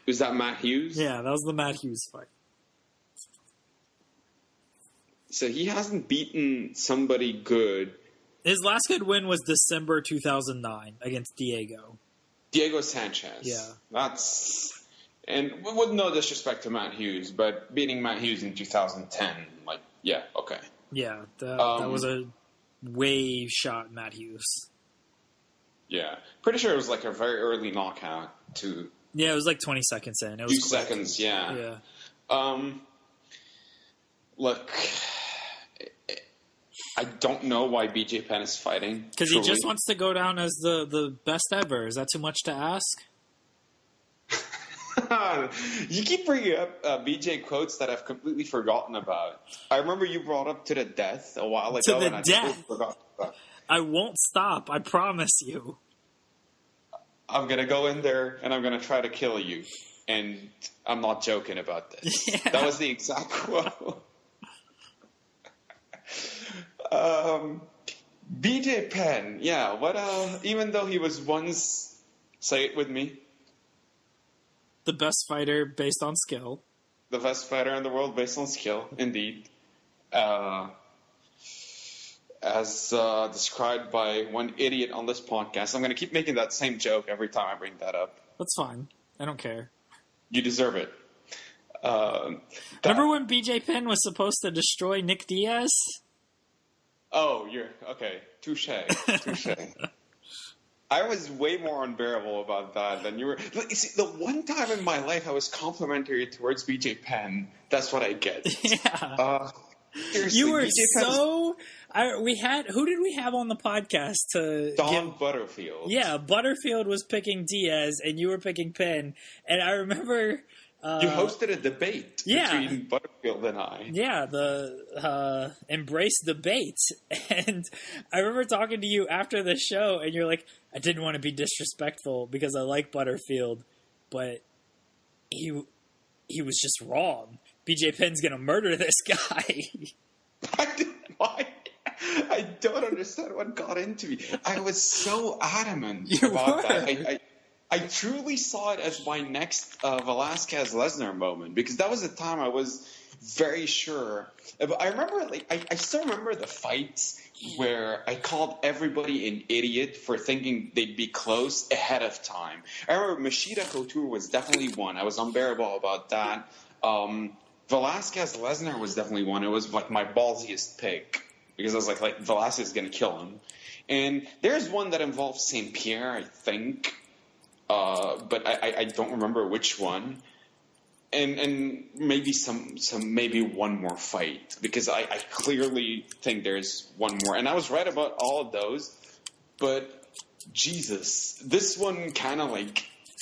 Was that Matt Hughes? Yeah, that was the Matt Hughes fight. So he hasn't beaten somebody good. His last good win was December 2009 against Diego Sanchez. Yeah. That's... And with no disrespect to Matt Hughes, but beating Matt Hughes in 2010, like, yeah, okay. Yeah, that was a way shot Matt Hughes. Yeah. Pretty sure it was like a very early knockout, too. Yeah, it was like 20 seconds in. It was 2 seconds, yeah. Look, I don't know why BJ Penn is fighting. Because he just wants to go down as the best ever. Is that too much to ask? You keep bringing up BJ quotes that I've completely forgotten about. I remember you brought up to the death a while ago. To the and death? I forgot about. I won't stop. I promise you. I'm going to go in there and I'm going to try to kill you. And I'm not joking about this. Yeah. That was the exact quote. BJ Penn, yeah. What? Even though he was once, say it with me, the best fighter based on skill. The best fighter in the world based on skill, indeed. As described by one idiot on this podcast. I'm going to keep making that same joke every time I bring that up. That's fine. I don't care. You deserve it. Remember when BJ Penn was supposed to destroy Nick Diaz? Oh, you're... Okay. Touche. I was way more unbearable about that than you were. See, the one time in my life I was complimentary towards BJ Penn, that's what I get. Yeah. Seriously, you were so... who did we have on the podcast? Don Butterfield. Yeah, Butterfield was picking Diaz, and you were picking Penn. And I remember... you hosted a debate between Butterfield and I. Yeah, the Embrace debate. And I remember talking to you after the show, and you're like, I didn't want to be disrespectful because I like Butterfield, but he was just wrong. BJ Penn's going to murder this guy. I don't understand what got into me. I was so adamant about that. I truly saw it as my next Velasquez-Lesnar moment because that was the time I was very sure. I remember, I still remember the fights where I called everybody an idiot for thinking they'd be close ahead of time. I remember Machida Couture was definitely one. I was unbearable about that. Velasquez-Lesnar was definitely one. It was like my ballsiest pick because I was like Velasquez is going to kill him. And there's one that involves St. Pierre, I think. But I don't remember which one, and maybe maybe one more fight because I clearly think there's one more, and I was right about all of those, but Jesus, this one kind of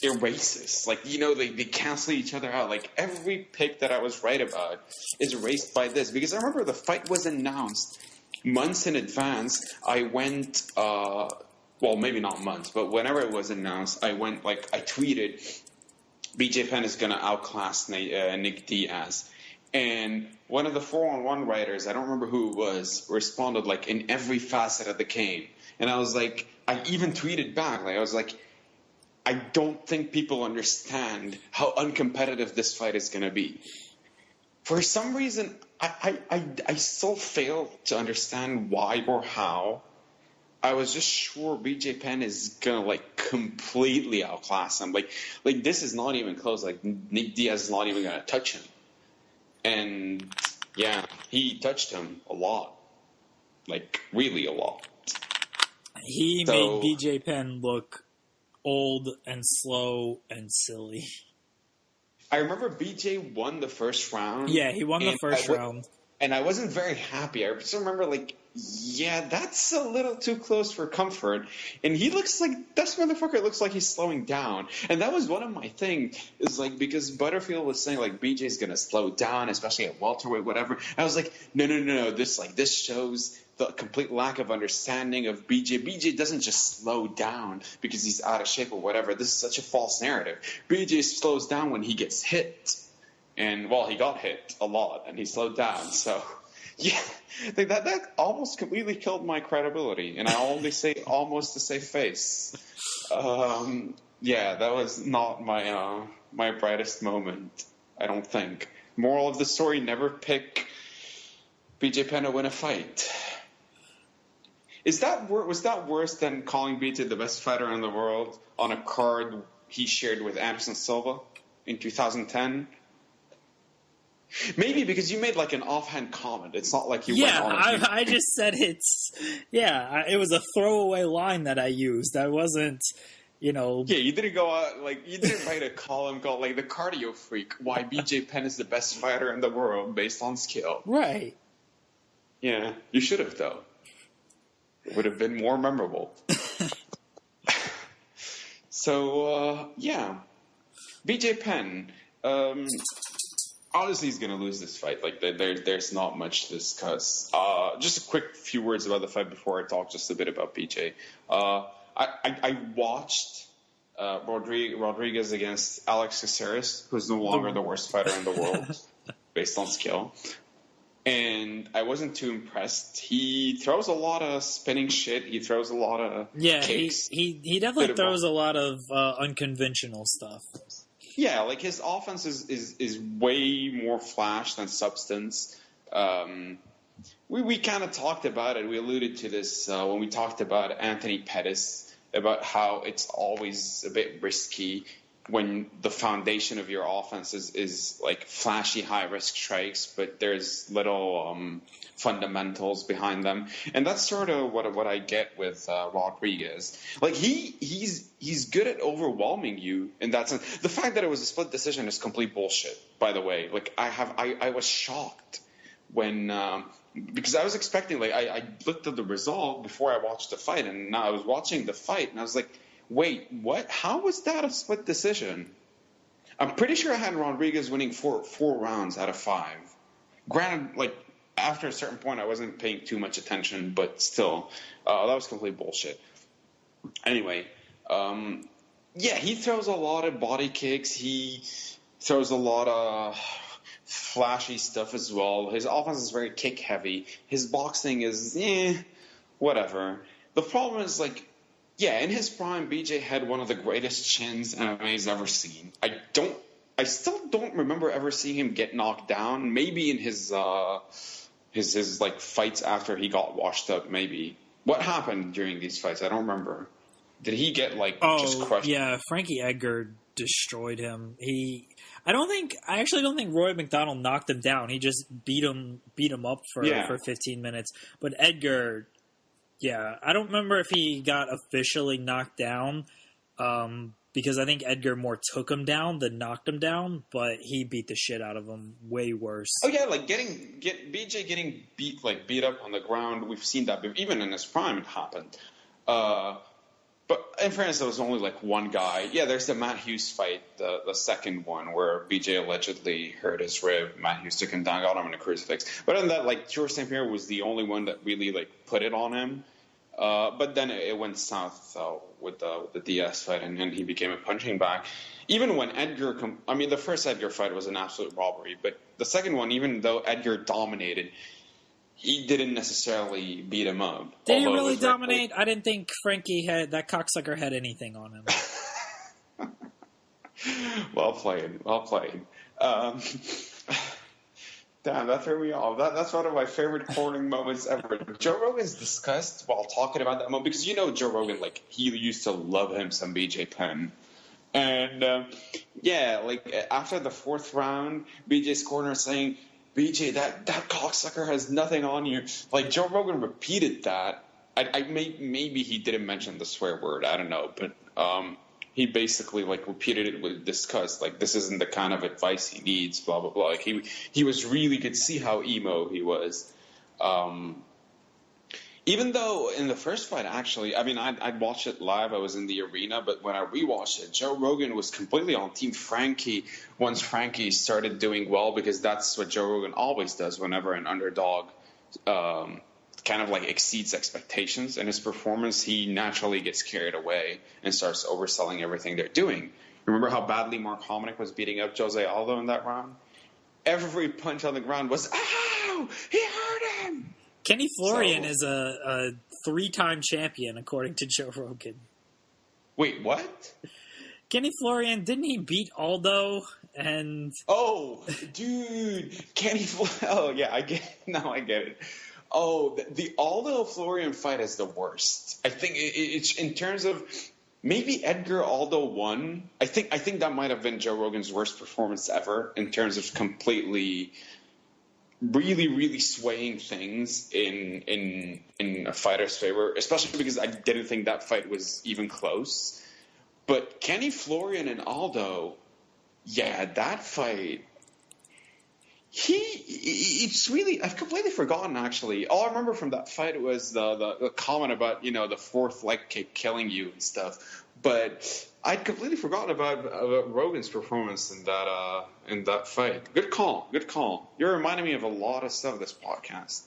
erases, they cancel each other out. Like every pick that I was right about is erased by this because I remember the fight was announced months in advance. I went. Well, maybe not months, but whenever it was announced, I tweeted, BJ Penn is going to outclass Nick Diaz. And one of the 4-on-1 writers, I don't remember who it was, responded in every facet of the game. And I was like, I even tweeted back, I was like, I don't think people understand how uncompetitive this fight is going to be. For some reason, I still fail to understand why or how. I was just sure BJ Penn is going to, like, completely outclass him. Like this is not even close. Like, Nick Diaz is not even going to touch him. And, yeah, he touched him a lot. Like, really a lot. He made BJ Penn look old and slow and silly. I remember BJ won the first round. Yeah, he won the first round. And I wasn't very happy. I just remember, like, yeah, that's a little too close for comfort. And he looks like, this motherfucker looks like he's slowing down. And that was one of my things, is like, because Butterfield was saying, like, BJ's going to slow down, especially at welterweight, whatever. I was like, no. This shows the complete lack of understanding of BJ. BJ doesn't just slow down because he's out of shape or whatever. This is such a false narrative. BJ slows down when he gets hit. And, well, he got hit a lot, and he slowed down. So, yeah, that almost completely killed my credibility. And I only say almost to save face. Yeah, that was not my brightest moment, I don't think. Moral of the story, never pick BJ Penn to win a fight. Was that worse than calling BJ the best fighter in the world on a card he shared with Anderson Silva in 2010? Maybe because you made like an offhand comment. It's not like you went on. I just said it was a throwaway line that I used. I wasn't, Yeah, you didn't go out, like, you didn't write a column called, like, The Cardio Freak, why BJ Penn is the best fighter in the world based on skill. Right. Yeah, you should have, though. It would have been more memorable. So, yeah. BJ Penn, obviously he's going to lose this fight. Like, there's not much to discuss. Just a quick few words about the fight before I talk just a bit about BJ. I watched Rodriguez against Alex Caceres, who's no longer the worst fighter in the world based on skill. And I wasn't too impressed. He throws a lot of spinning shit. He throws a lot of kicks. He definitely throws a lot of unconventional stuff. Yeah, like his offense is way more flash than substance. We kind of talked about it. We alluded to this when we talked about Anthony Pettis, about how it's always a bit risky when the foundation of your offense is like flashy high-risk strikes, but there's little fundamentals behind them. And that's sort of what I get with Rodriguez. Like, he's good at overwhelming you in that sense. The fact that it was a split decision is complete bullshit, by the way. Like, I was shocked when because I was expecting, like, I looked at the result before I watched the fight, and now I was watching the fight, and I was like, wait, what? How was that a split decision? I'm pretty sure I had Rodriguez winning four rounds out of 5. Granted, like, after a certain point, I wasn't paying too much attention, but still, that was complete bullshit. Anyway, yeah, he throws a lot of body kicks. He throws a lot of flashy stuff as well. His offense is very kick-heavy. His boxing is, whatever. The problem is, like, yeah, in his prime, BJ had one of the greatest chins MMA's ever seen. I still don't remember ever seeing him get knocked down. Maybe in his like fights after he got washed up. Maybe what happened during these fights? I don't remember. Did he get like just crushed? Yeah, Frankie Edgar destroyed him. I actually don't think Roy McDonald knocked him down. He just beat him up for 15 minutes. But Edgar. Yeah, I don't remember if he got officially knocked down because I think Edgar more took him down than knocked him down, but he beat the shit out of him way worse. Oh yeah, like BJ getting beat up on the ground. We've seen that even in his prime. It happened. But in fairness, there was only like one guy. Yeah, there's the Matt Hughes fight, the second one where BJ allegedly hurt his rib. Matt Hughes took him down, got him in a crucifix. But other than that, like, George St. Pierre was the only one that really like put it on him. But then it went south with the Diaz fight, and he became a punching bag. Even when Edgar, the first Edgar fight was an absolute robbery, but the second one, even though Edgar dominated, he didn't necessarily beat him up. Did he really dominate? I didn't think Frankie that cocksucker had anything on him. Well played. Well played. Damn, that threw me off. That's one of my favorite cornering moments ever. Joe Rogan's discussed while talking about that moment because Joe Rogan, like, he used to love him some BJ Penn. And yeah, like after the fourth round, BJ's corner saying, "BJ, that cocksucker has nothing on you." Like Joe Rogan repeated that. Maybe he didn't mention the swear word. I don't know, but he basically like repeated it with disgust. Like this isn't the kind of advice he needs. Blah blah blah. Like he was really could see how emo he was. Even though in the first fight, actually, I mean, I'd watched it live. I was in the arena, but when I rewatched it, Joe Rogan was completely on Team Frankie once Frankie started doing well, because that's what Joe Rogan always does whenever an underdog kind of like exceeds expectations in his performance. He naturally gets carried away and starts overselling everything they're doing. Remember how badly Mark Hominick was beating up Jose Aldo in that round? Every punch on the ground was, "Ow! He hurt him!" Kenny Florian is a 3-time champion, according to Joe Rogan. Wait, what? Kenny Florian, didn't he beat Aldo? And oh, dude, oh yeah, I get it. Oh, the Aldo Florian fight is the worst. I think it's in terms of maybe Edgar Aldo won. I think that might have been Joe Rogan's worst performance ever in terms of completely. Really, really swaying things in a fighter's favor, especially because I didn't think that fight was even close. But Kenny Florian and Aldo, yeah, that fight. It's really, I've completely forgotten actually. All I remember from that fight was the comment about the fourth leg kick killing you and stuff. But I'd completely forgotten about Rogan's performance in that fight. Good call. You're reminding me of a lot of stuff this podcast.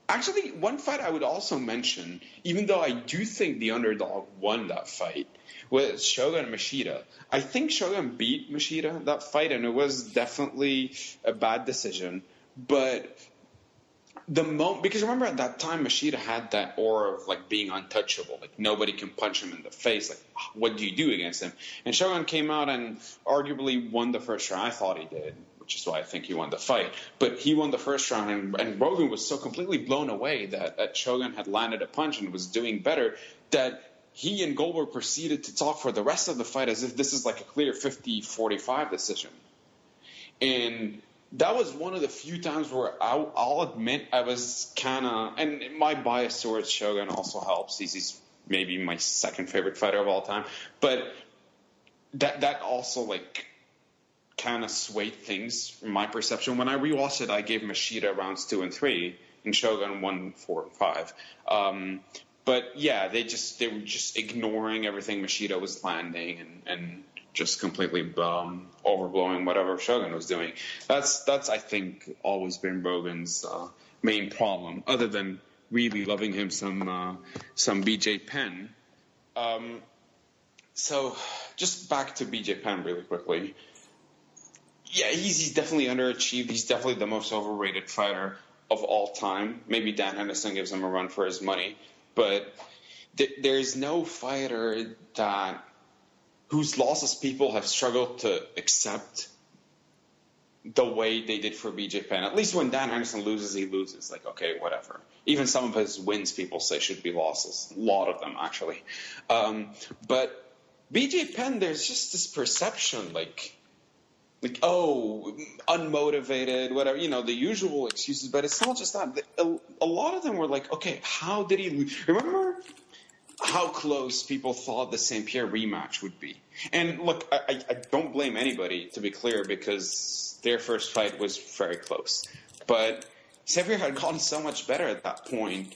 Actually, one fight I would also mention, even though I do think the underdog won that fight, was Shogun Machida. I think Shogun beat Machida that fight, and it was definitely a bad decision. But because remember at that time Machida had that aura of like being untouchable, like nobody can punch him in the face. Like, what do you do against him? And Shogun came out and arguably won the first round. I thought he did, which is why I think he won the fight. But he won the first round, and Rogan was so completely blown away that Shogun had landed a punch and was doing better that he and Goldberg proceeded to talk for the rest of the fight as if this is like a clear 50-45 decision. And that was one of the few times where I'll admit I was kind of, and my bias towards Shogun also helps. He's maybe my second favorite fighter of all time. But that also like kind of swayed things from my perception. When I rewatched it, I gave Machida rounds 2 and 3, and Shogun 1, 4, and 5. But yeah, they were just ignoring everything Machida was landing and just completely overblowing whatever Shogun was doing. That's I think always been Rogan's main problem, other than really loving him some BJ Penn. So just back to BJ Penn really quickly. Yeah, he's definitely underachieved. He's definitely the most overrated fighter of all time. Maybe Dan Henderson gives him a run for his money. But there's no fighter whose losses people have struggled to accept the way they did for BJ Penn. At least when Dan Henderson loses, he loses. Like, okay, whatever. Even some of his wins people say should be losses. A lot of them, actually. But BJ Penn, there's just this perception, like, oh, unmotivated, whatever, the usual excuses. But it's not just that. A lot of them were like, okay, how did he lose? Remember how close people thought the St. Pierre rematch would be? And look, I don't blame anybody, to be clear, because their first fight was very close. But St. Pierre had gotten so much better at that point.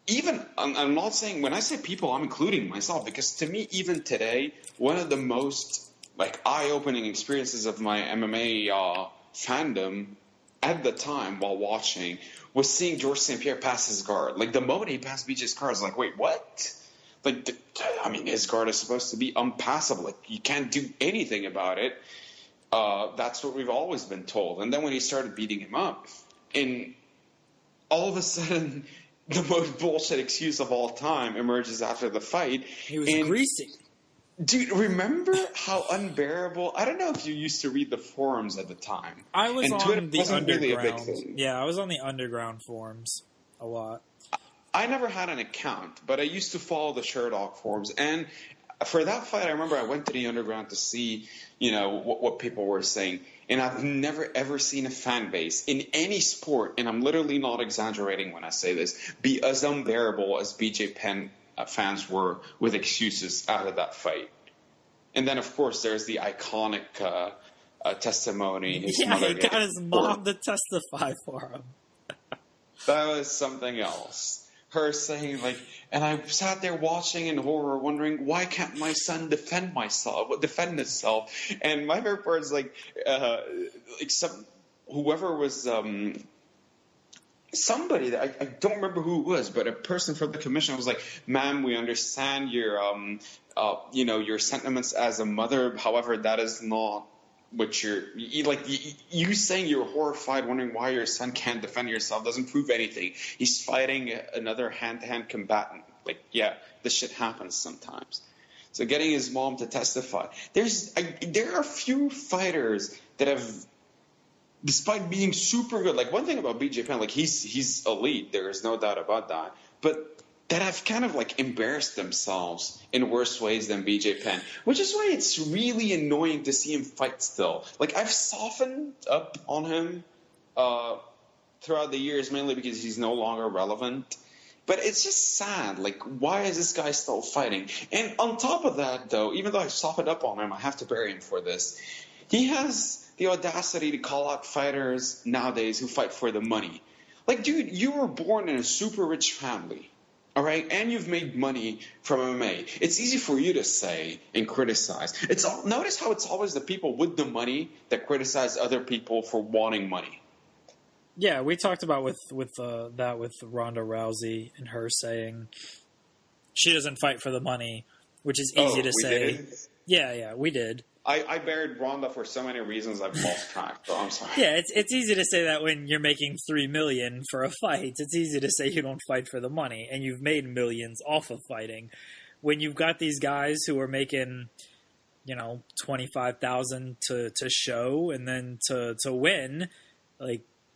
Even, I'm not saying, when I say people, I'm including myself, because to me, even today, one of the most eye-opening experiences of my MMA fandom at the time while watching was seeing George St. Pierre pass his guard. Like, the moment he passed BJ's guard, I was like, wait, what? Like, his guard is supposed to be unpassable. Like, you can't do anything about it. That's what we've always been told. And then when he started beating him up, and all of a sudden, the most bullshit excuse of all time emerges after the fight. He was greasy. Dude, remember how unbearable? I don't know if you used to read the forums at the time. I was and on Twitter the wasn't really a big underground. thing. Yeah, I was on the underground forums a lot. I never had an account, but I used to follow the Sherdog forums. And for that fight, I remember I went to the underground to see, what people were saying. And I've never, ever seen a fan base in any sport, and I'm literally not exaggerating when I say this, be as unbearable as BJ Penn fans were with excuses out of that fight. And then, of course, there's the iconic testimony. He got his mom to testify for him. That was something else. Her saying, and I sat there watching in horror, wondering, why can't my son defend himself? And my favorite part is, whoever was, somebody that I don't remember who it was, but a person from the commission was like, ma'am, we understand your sentiments as a mother. However, that is not what you saying you're horrified, wondering why your son can't defend yourself doesn't prove anything. He's fighting another hand-to-hand combatant. This shit happens sometimes. So getting his mom to testify. There are few fighters that have, despite being super good, one thing about BJ Penn, he's elite. There is no doubt about that. But that have kind of embarrassed themselves in worse ways than BJ Penn, which is why it's really annoying to see him fight still. I've softened up on him throughout the years, mainly because he's no longer relevant. But it's just sad. Why is this guy still fighting? And on top of that, though, even though I've softened up on him, I have to bury him for this. He has the audacity to call out fighters nowadays who fight for the money. Dude, you were born in a super rich family. All right, and you've made money from MMA. It's easy for you to say and criticize. Notice how it's always the people with the money that criticize other people for wanting money. Yeah, we talked about that with Ronda Rousey and her saying she doesn't fight for the money, which is easy to say. Did? Yeah, we did. I buried Ronda for so many reasons I've lost track, so I'm sorry. Yeah, it's easy to say that when you're making $3 million for a fight. It's easy to say you don't fight for the money, and you've made millions off of fighting. When you've got these guys who are making, $25,000 to show and then to win,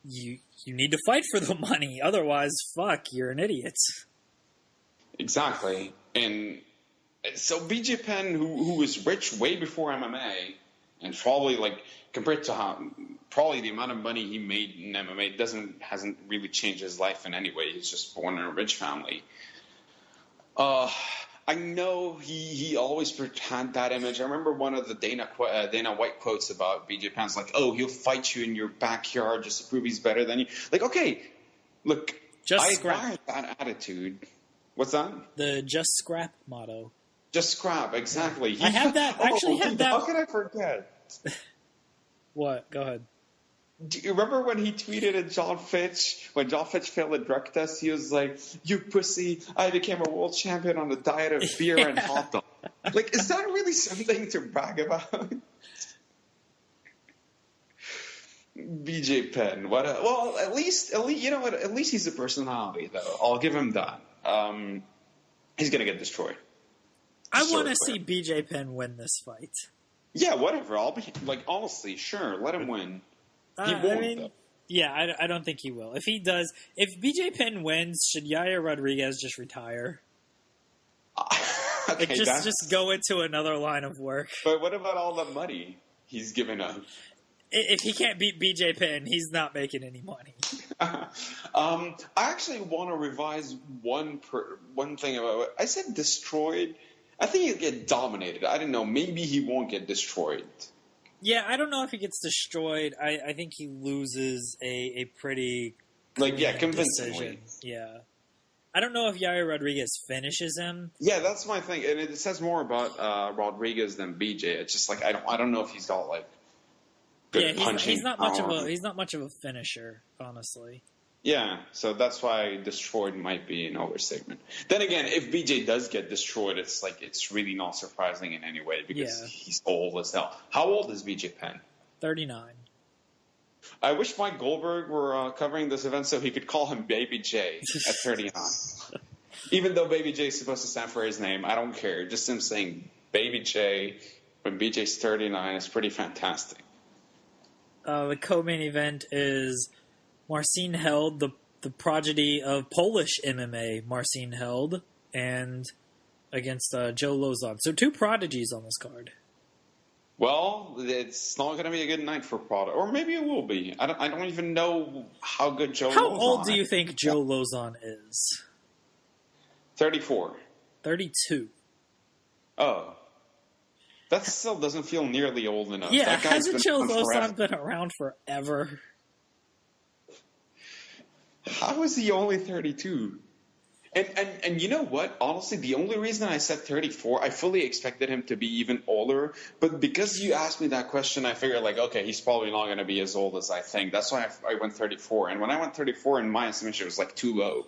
you need to fight for the money. Otherwise, you're an idiot. Exactly, and so BJ Penn, who was rich way before MMA, and probably compared to probably the amount of money he made in MMA hasn't really changed his life in any way. He's just born in a rich family. I know he always had that image. I remember one of the Dana White quotes about BJ Penn's he'll fight you in your backyard just to prove he's better than you. Okay, look, I admire that attitude. What's that? The just scrap motto. Just scrap, exactly. I have that. How could I forget? What? Go ahead. Do you remember when he tweeted at John Fitch, when John Fitch failed a drug test, he was like, "You pussy, I became a world champion on a diet of beer and hot dog." Is that really something to brag about? BJ Penn, at least you know what? At least he's a personality, though. I'll give him that. He's gonna get destroyed. I want to see BJ Penn win this fight. Yeah, whatever. I'll be honestly, sure, let him win. He won't, though. Yeah, I don't think he will. If he does, if BJ Penn wins, should Yair Rodriguez just retire? Okay, just go into another line of work. But what about all the money he's given up? If he can't beat BJ Penn, he's not making any money. I actually want to revise one thing about it. I said destroyed. I think he'll get dominated. I don't know. Maybe he won't get destroyed. Yeah, I don't know if he gets destroyed. I think he loses a pretty convincingly. Decision. Yeah. I don't know if Yair Rodriguez finishes him. Yeah, that's my thing. And it says more about Rodriguez than BJ. It's just I don't know if he's got good punching. He's not much of a finisher, honestly. Yeah, so that's why destroyed might be an overstatement. Then again, if BJ does get destroyed, it's really not surprising in any way because he's old as hell. How old is BJ Penn? 39. I wish Mike Goldberg were covering this event so he could call him Baby J at 39. Even though Baby J is supposed to stand for his name, I don't care. Just him saying Baby J when BJ's 39 is pretty fantastic. The co-main event is Marcin Held, the prodigy of Polish MMA, Marcin Held, and against Joe Lauzon. So 2 prodigies on this card. Well, it's not going to be a good night for Prada. Or maybe it will be. I don't even know how good Joe Lauzon is. How old do you think Joe Lauzon is? 34. 32. Oh. That still doesn't feel nearly old enough. Yeah, that guy's hasn't Joe Lauzon forever. been around forever? How is he only 32? And you know what? Honestly, the only reason I said 34, I fully expected him to be even older. But because you asked me that question, I figured, like, okay, he's probably not going to be as old as I think. That's why I went 34. And when I went 34, in my estimation, it was, like, too low.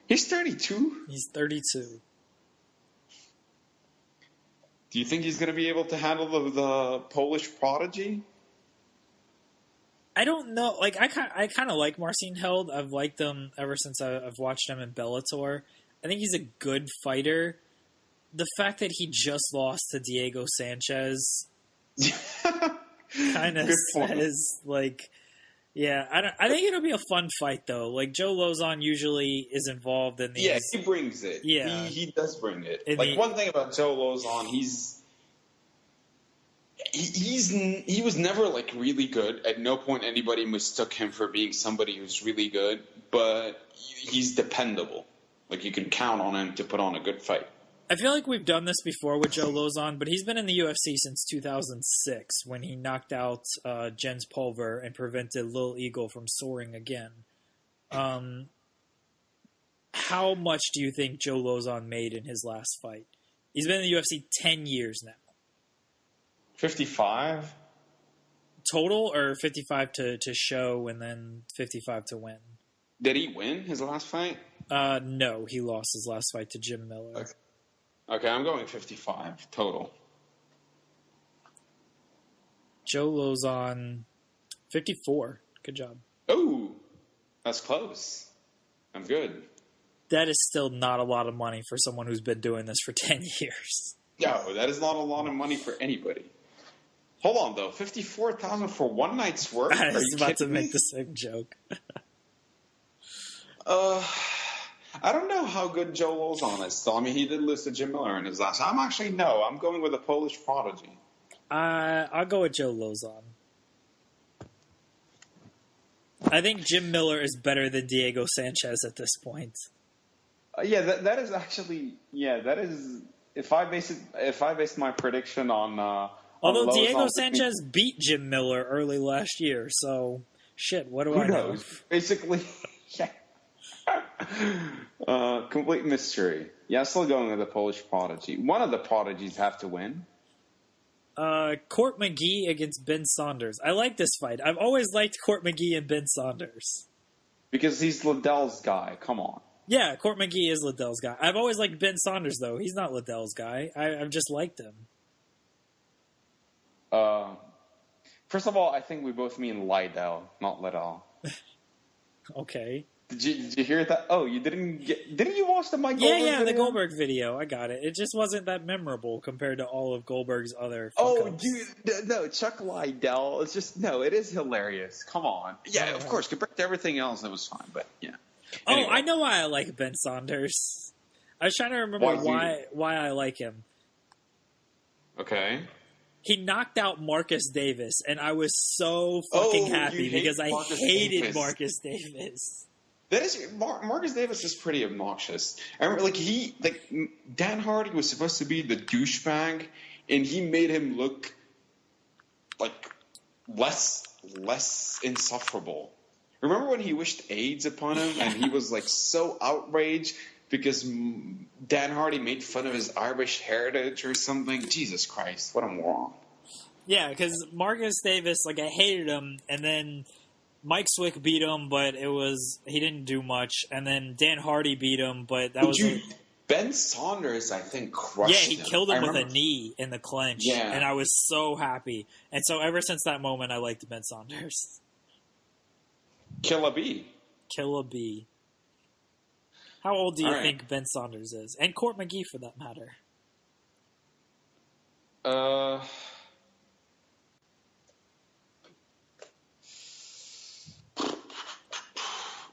He's 32? He's 32. Do you think he's going to be able to handle the Polish prodigy? I don't know. Like, I kind of like Marcin Held. I've liked him ever since I've watched him in Bellator. I think he's a good fighter. The fact that he just lost to Diego Sanchez kind of says, like, yeah. I think it'll be a fun fight though. Like, Joe Lauzon usually is involved in these. Yeah, he brings it. Yeah, he does bring it. Like, one thing about Joe Lauzon, he was never, like, really good. At no point anybody mistook him for being somebody who's really good, but he's dependable. Like, you can count on him to put on a good fight. I feel like we've done this before with Joe Lauzon, but he's been in the UFC since 2006 when he knocked out Jens Pulver and prevented Lil Eagle from soaring again. How much do you think Joe Lauzon made in his last fight? He's been in the UFC 10 years now. 55? Total, or 55 to show and then 55 to win? Did he win his last fight? No, he lost his last fight to Jim Miller. Okay, I'm going 55 total. Joe Lauzon, 54. Good job. Oh, that's close. I'm good. That is still not a lot of money for someone who's been doing this for 10 years. No, that is not a lot of money for anybody. Hold on, though. $54,000 for one night's work? I was about to make the same joke. I don't know how good Joe Lauzon is. So, I mean, he did lose to Jim Miller in his last. I'm going with a Polish prodigy. I'll go with Joe Lauzon. I think Jim Miller is better than Diego Sanchez at this point. That is actually that is. If I base my prediction on. Although Diego Sanchez beat Jim Miller early last year, so shit. What do I know? Basically, yeah. Complete mystery. Yeah, I'm still going with the Polish prodigy. One of the prodigies have to win. Court McGee against Ben Saunders. I like this fight. I've always liked Court McGee and Ben Saunders. Because he's Liddell's guy. Come on. Yeah, Court McGee is Liddell's guy. I've always liked Ben Saunders, though. He's not Liddell's guy. I've just liked him. First of all, I think we both mean Liddell, not Liddell. Okay. Did you hear that? Oh, didn't you watch the Mike Goldberg video? Yeah, the Goldberg video. I got it. It just wasn't that memorable compared to all of Goldberg's other fuck-ups. Dude, no, Chuck Liddell. It's just, no, it is hilarious. Come on. Yeah, of course. Compared to everything else, it was fine, but yeah. Anyway. Oh, I know why I like Ben Saunders. I was trying to remember why I like him. Okay. He knocked out Marcus Davis, and I was so fucking happy because I hated Marcus Davis. That is, Marcus Davis is pretty obnoxious. I remember, Dan Hardy was supposed to be the douchebag, and he made him look like less insufferable. Remember when he wished AIDS upon him, and he was like so outraged because Dan Hardy made fun of his Irish heritage or something? Jesus Christ, what a moron! Yeah, because Marcus Davis, I hated him, and then Mike Swick beat him, but he didn't do much. And then Dan Hardy beat him, but Ben Saunders, I think, crushed him. Yeah, he killed him with a knee in the clinch, and I was so happy. And so ever since that moment, I liked Ben Saunders. Killa B. How old do you think Ben Saunders is? And Court McGee, for that matter. Uh,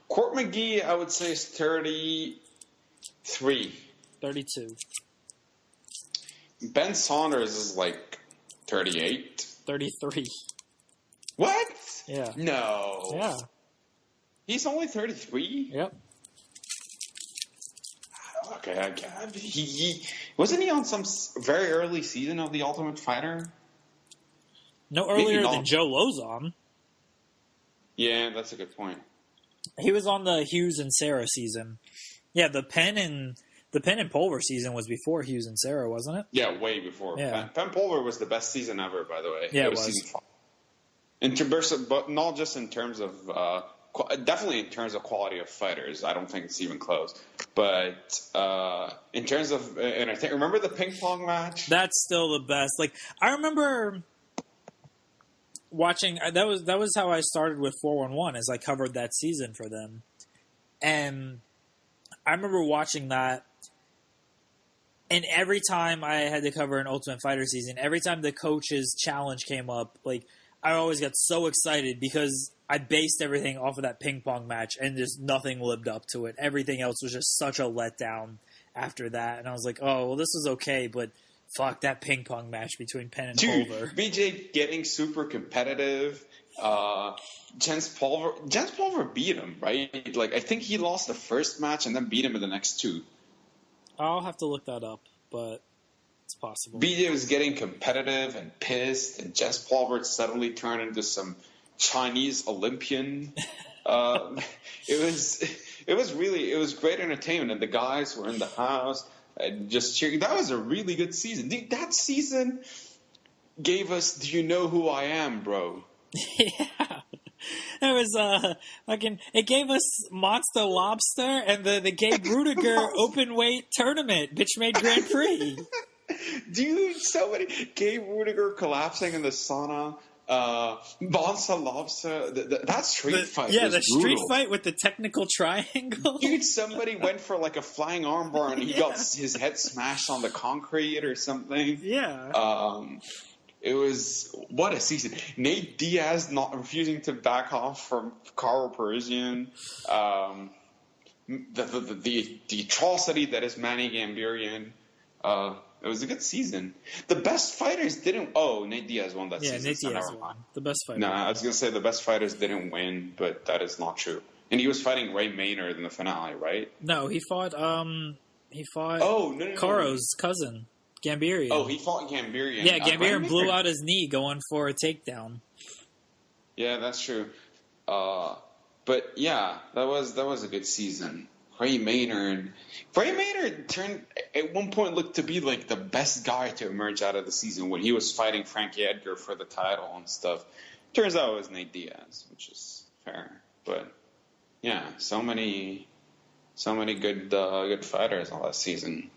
Court McGee, I would say, is 33. 32. Ben Saunders is like 38. 33. What? Yeah. No. Yeah. He's only 33? Yep. Okay, wasn't he on some very early season of The Ultimate Fighter? No earlier than Joe Lauzon. Yeah, that's a good point. He was on the Hughes and Sarah season. Yeah, the Penn and Pulver season was before Hughes and Sarah, wasn't it? Yeah, way before. Yeah. Penn Pulver was the best season ever, by the way. Yeah, it was. Season 5. In terms of, but not just in terms of, definitely in terms of quality of fighters. I don't think it's even close. But in terms of entertainment, remember the ping pong match? That's still the best. Like, I remember watching. That was how I started with 411, as I covered that season for them, and I remember watching that. And every time I had to cover an Ultimate Fighter season, every time the coach's challenge came up, like, I always got so excited because I based everything off of that ping pong match, and just nothing lived up to it. Everything else was just such a letdown after that. And I was like, oh, well, this was okay, but fuck, that ping pong match between Penn and Pulver. BJ getting super competitive. Jens Pulver beat him, right? Like, I think he lost the first match and then beat him in the next two. I'll have to look that up, but it's possible. BJ was getting competitive and pissed, and Jens Pulver suddenly turned into some Chinese Olympian. It was great entertainment, and the guys were in the house and just cheering. That was a really good season. Dude, that season gave us "Do You Know Who I Am, Bro?" Yeah. It was it gave us Monster Lobster and the Gabe Rudiger open weight tournament, bitch made Grand Prix. Dude, so many Gabe Rudiger collapsing in the sauna. Monster Lobster, that street fight. Yeah, was the street brutal. fight with the technical triangle. Dude, somebody went for like a flying armbar and he got his head smashed on the concrete or something. Yeah. It was, what a season. Nate Diaz not refusing to back off from Carl Parisian. The atrocity that is Manny Gambirian. It was a good season. The best fighters didn't. Oh, Nate Diaz won that season. Yeah, Nate Diaz won. The best fighter. No, I was going to say the best fighters didn't win, but that is not true. And he was fighting Ray Maynard in the finale, right? No, he fought. Oh, no. Caro's cousin, Gambirian. Oh, he fought Gambirian. Yeah, Gambirian blew out his knee going for a takedown. Yeah, that's true. But yeah, that was a good season. Ray Maynard turned at one point looked to be like the best guy to emerge out of the season when he was fighting Frankie Edgar for the title and stuff. Turns out it was Nate Diaz, which is fair. But yeah, so many good fighters all that season.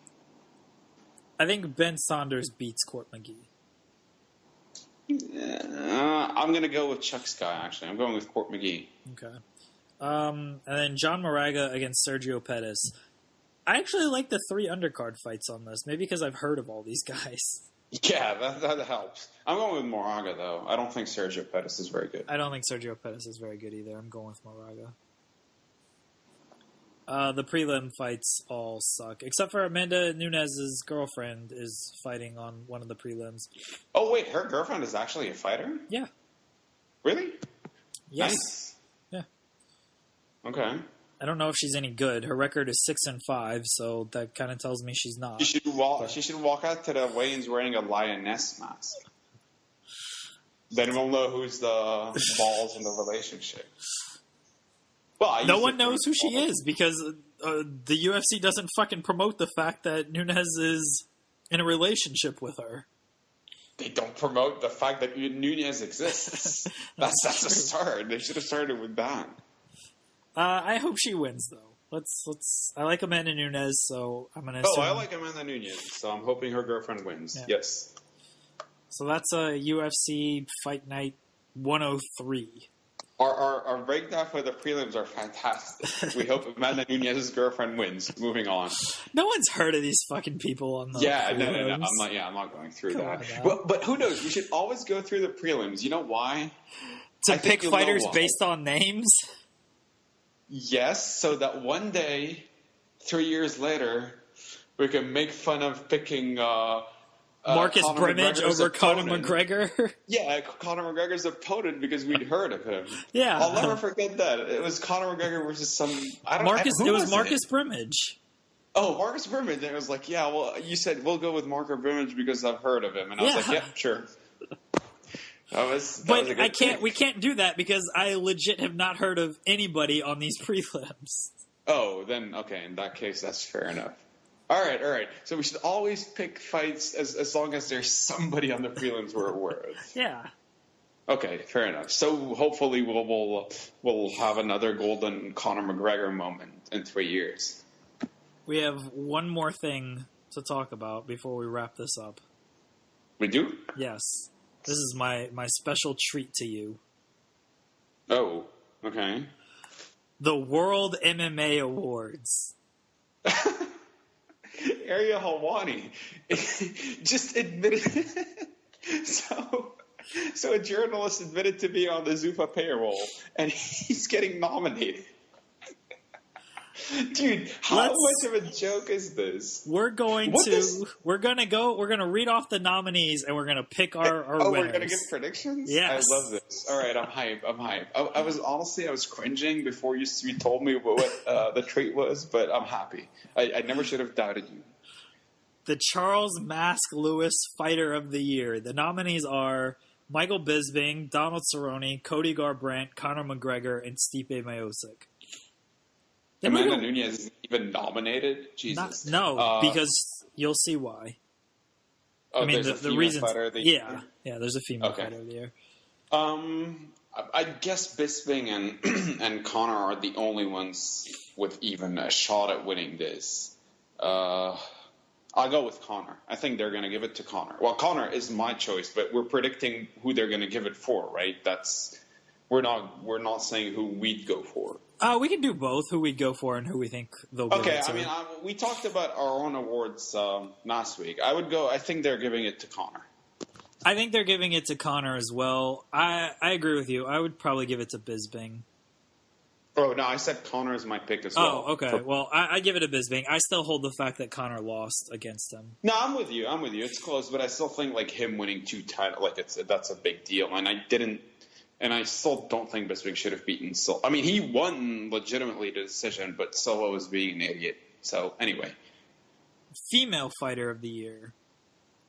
I think Ben Saunders beats Court McGee. I'm gonna go with Chuck's guy. Actually, I'm going with Court McGee. Okay. And then John Moraga against Sergio Pettis. I actually like the 3 undercard fights on this. Maybe because I've heard of all these guys. Yeah, that helps. I'm going with Moraga, though. I don't think Sergio Pettis is very good. I don't think Sergio Pettis is very good either. I'm going with Moraga. The prelim fights all suck. Except for Amanda Nunes' girlfriend is fighting on one of the prelims. Oh, wait. Her girlfriend is actually a fighter? Yeah. Really? Yes. Nice. Yeah. Okay. I don't know if she's any good. Her record is 6-5, so that kind of tells me she's not. She should walk out to the weigh-ins wearing a lioness mask. Then we'll know who's the balls in the relationship. Well, no one knows who she is because the UFC doesn't fucking promote the fact that Nunes is in a relationship with her. They don't promote the fact that Nunes exists. That's a start. They should have started with that. I hope she wins, though. Let's. I like Amanda Nunes, so I'm gonna. Assume... Oh, I like Amanda Nunes, so I'm hoping her girlfriend wins. Yeah. Yes. So that's a UFC Fight Night 103. Our breakdown for the prelims are fantastic. We hope Amanda Nunes' girlfriend wins. Moving on. No one's heard of these fucking people on the prelims. I'm not going through Come that. on, But who knows? We should always go through the prelims. You know why? To pick fighters based on names? Yes, so that one day, 3 years later, we can make fun of picking Marcus Conor Brimage McGregor's over opponent. Conor McGregor? Yeah, Conor McGregor's opponent because we'd heard of him. Yeah. I'll never forget that. It was Conor McGregor versus some... It was Marcus Brimage. Oh, Marcus Brimage. And it was like, yeah, well, you said we'll go with Marcus Brimage because I've heard of him. And I was like, yeah, sure. We can't do that because I legit have not heard of anybody on these prelims. Oh, then, okay, in that case, that's fair enough. All right. So we should always pick fights as long as there's somebody on the prelims we're aware of. Yeah. Okay, fair enough. So hopefully we'll have another golden Conor McGregor moment in 3 years. We have one more thing to talk about before we wrap this up. We do? Yes. This is my special treat to you. Oh, okay. The World MMA Awards. Ariel Helwani just admitted. So a journalist admitted to be on the Zuffa payroll, and he's getting nominated. Dude, how much of a joke is this? We're gonna read off the nominees, and we're gonna pick our winners. We're gonna give predictions? Yes. I love this. All right, I'm hype. I was cringing before you told me what the treat was, but I'm happy. I never should have doubted you. The Charles Mask Lewis Fighter of the Year. The nominees are Michael Bisping, Donald Cerrone, Cody Garbrandt, Conor McGregor, and Stipe Miocic. Amanda Nunes isn't even nominated? Jesus. Because you'll see why. Oh, I mean, the reason. Yeah, there's a female fighter of the year. I guess Bisping and Conor are the only ones with even a shot at winning this. I'll go with Conor. I think they're going to give it to Conor. Well, Conor is my choice, but we're predicting who they're going to give it for, right? We're not saying who we'd go for. We can do both, who we'd go for and who we think they'll give it to. I mean, we talked about our own awards last week. I think they're giving it to Conor. I think they're giving it to Conor as well. I agree with you. I would probably give it to Bisping. Oh, no, I said Conor is my pick as well. Oh, okay. Well, I give it to Bisping. I still hold the fact that Conor lost against him. No, I'm with you. It's close, but I still think like him winning 2 titles, that's a big deal. And I still don't think Bisping should have beaten Silva. I mean, he won legitimately the decision, but Silva was being an idiot. So, anyway. Female Fighter of the Year.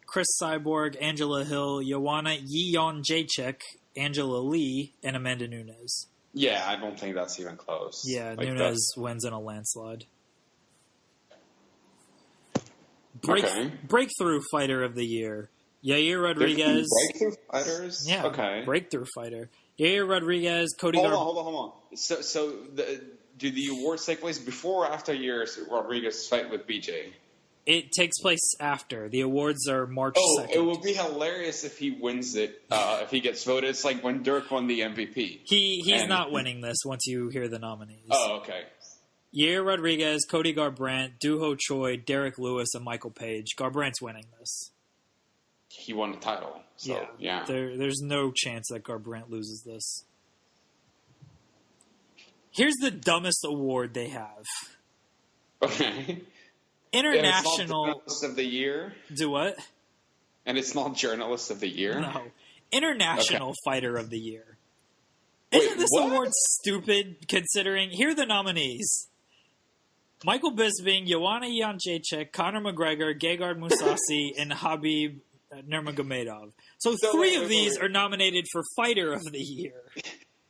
Chris Cyborg, Angela Hill, Joanna Jędrzejczyk, Angela Lee, and Amanda Nunes. Yeah, I don't think that's even close. Yeah, Nunes wins in a landslide. Breakthrough Fighter of the Year. Yair Rodriguez. Breakthrough fighters? Yeah, okay. Breakthrough fighter. Yair Rodriguez, Cody Hold on. So do the awards take place before or after Yair Rodriguez's fight with BJ? It takes place after. The awards are March 2nd. It would be hilarious if he wins it, if he gets voted. It's like when Dirk won the MVP. He's not winning this once you hear the nominees. Oh, okay. Yair Rodriguez, Cody Garbrandt, Doo-Ho Choi, Derek Lewis, and Michael Page. Garbrandt's winning this. He won the title. So, yeah. There's no chance that Garbrandt loses this. Here's the dumbest award they have. Okay. International Journalist of the Year. Do what? And it's not Journalist of the Year. No. International Fighter of the Year. Isn't this award stupid? Considering here are the nominees: Michael Bisping, Joanna Jędrzejczyk, Conor McGregor, Gegard Mousasi, and Khabib Nurmagomedov. So three of these are nominated for Fighter of the Year.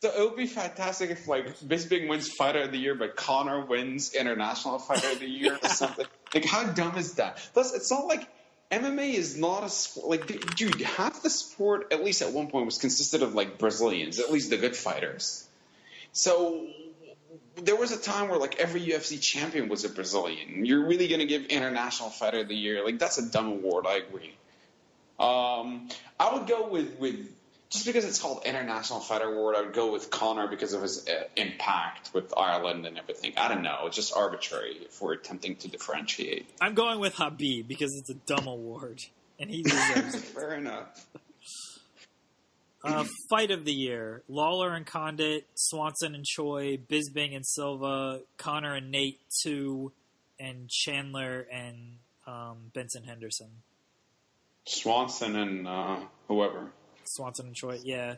So it would be fantastic if, like, Bisping wins Fighter of the Year, but Conor wins International Fighter of the Year or something. Like, how dumb is that? Plus, it's not like MMA is not a sport. Like, dude, half the sport, at least at one point, was consisted of, like, Brazilians, at least the good fighters. So there was a time where, like, every UFC champion was a Brazilian. You're really going to give International Fighter of the Year? Like, that's a dumb award. I agree. I would go with just because it's called International Fighter Award, I would go with Conor because of his impact with Ireland and everything. I don't know. It's just arbitrary if we're attempting to differentiate. I'm going with Habib because it's a dumb award, and he deserves it. Fair enough. Fight of the year: Lawler and Condit, Swanson and Choi, Bisping and Silva, Connor and Nate 2, and Chandler and Benson Henderson. Swanson and whoever. Swanson and Choi, yeah.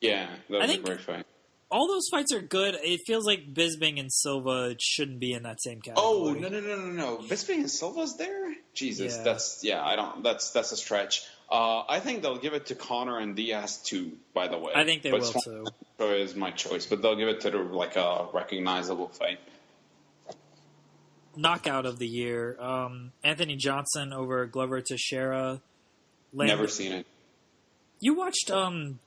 Yeah, that was a great fight. All those fights are good. It feels like Bisping and Silva shouldn't be in that same category. Oh, no. Bisping and Silva's there? Jesus, that's a stretch. I think they'll give it to Conor and Diaz too, by the way. I think they will too. Is my choice, but they'll give it to a recognizable fight. Knockout of the year: Anthony Johnson over Glover Teixeira. Never seen it. You watched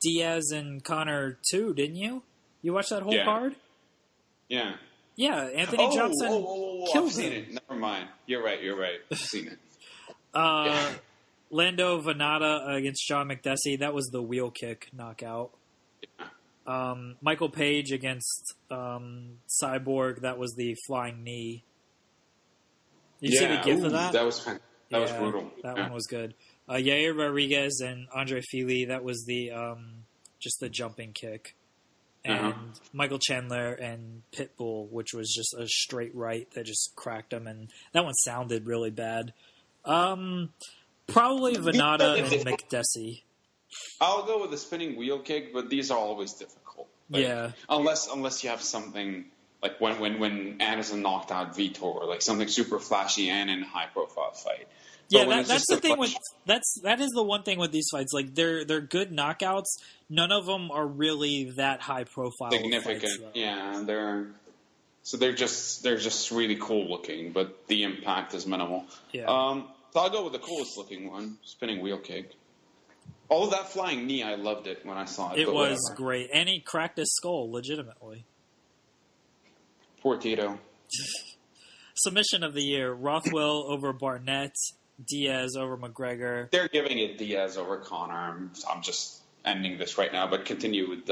Diaz and Conor too, didn't you? You watched that whole card? Yeah. Yeah, Anthony Johnson killed I've seen him. it. Never mind. You're right. I've seen it. Lando Venata against John McDessie. That was the wheel kick knockout. Yeah. Michael Page against Cyborg. That was the flying knee. Did you see the gif of that? That was brutal. That one was good. Yair Rodriguez and Andre Fili. That was the just the jumping kick. And Michael Chandler and Pitbull, which was just a straight right that just cracked him, and that one sounded really bad. Probably Venata and McDessie. I'll go with the spinning wheel kick, but these are always difficult. Yeah. Unless you have something like when Anderson knocked out Vitor, like something super flashy and in a high profile fight. Yeah, that's the thing with that is the one thing with these fights. Like they're good knockouts. None of them are really that high profile. Significant, fights, yeah. They're just really cool looking, but the impact is minimal. Yeah. So I'll go with the coolest looking one, spinning wheel kick. All of that flying knee, I loved it when I saw it. It was great, and he cracked his skull legitimately. Poor Tito. Submission of the year: Rothwell over Barnett. Diaz over McGregor. They're giving it Diaz over Conor. I'm just ending this right now, but continue with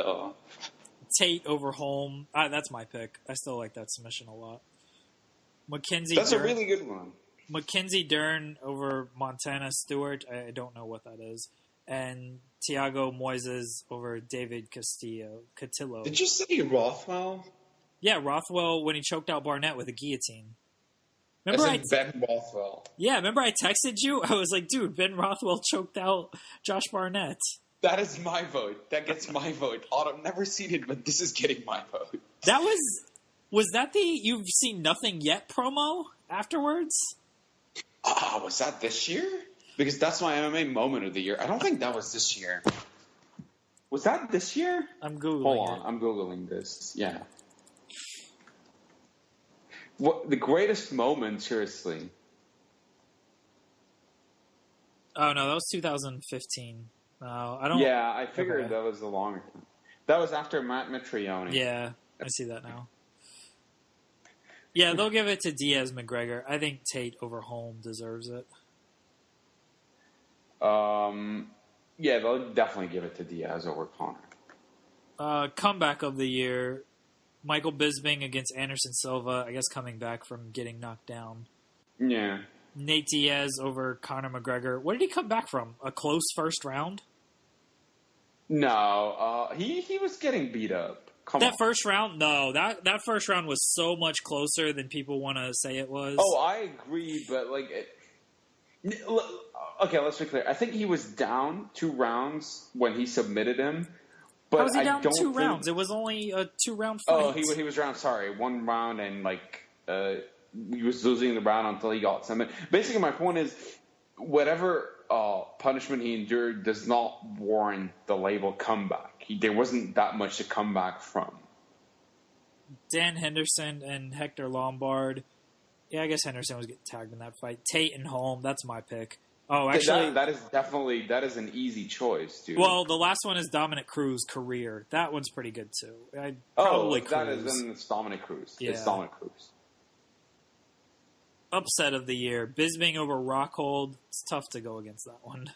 Tate over Holm. That's my pick. I still like that submission a lot. That's a really good one. Mackenzie Dern over Montana Stewart. I don't know what that is. And Thiago Moises over David Castillo. Did you say Rothwell? Yeah, Rothwell when he choked out Barnett with a guillotine. Remember Ben Rothwell. Yeah, remember I texted you? I was like, dude, Ben Rothwell choked out Josh Barnett. That is my vote. That gets my vote. I've never seen it, but this is getting my vote. That was that the You've Seen Nothing Yet promo afterwards? Was that this year? Because that's my MMA moment of the year. I don't think that was this year. Was that this year? I'm Googling Hold on, I'm Googling this. Yeah. What the greatest moment, seriously? Oh no, that was 2015. No, I don't. Yeah, I figured that was the longer time. That was after Matt Mitrione. Yeah, I see that now. Yeah, they'll give it to Diaz McGregor. I think Tate over Holm deserves it. Yeah, they'll definitely give it to Diaz over Conor. Comeback of the year. Michael Bisping against Anderson Silva, I guess coming back from getting knocked down. Yeah. Nate Diaz over Conor McGregor. What did he come back from? A close first round? No, he was getting beat up. First round? No, that first round was so much closer than people want to say it was. Oh, I agree, but okay, let's be clear. I think he was down 2 rounds when he submitted him. But how was he down 2 rounds? It was only a 2-round fight. Oh, he was down. Sorry, 1 round, and he was losing the round until he got submitted. Basically, my point is, whatever punishment he endured does not warrant the label comeback. There wasn't that much to come back from. Dan Henderson and Hector Lombard. Yeah, I guess Henderson was getting tagged in that fight. Tate and Holm. That's my pick. Oh, actually, that is an easy choice, dude. Well, the last one is Dominic Cruz' career. That one's pretty good too. Probably Cruz. That is then it's Dominic Cruz. Yeah. It's Dominic Cruz. Upset of the year: Bisping over Rockhold. It's tough to go against that one.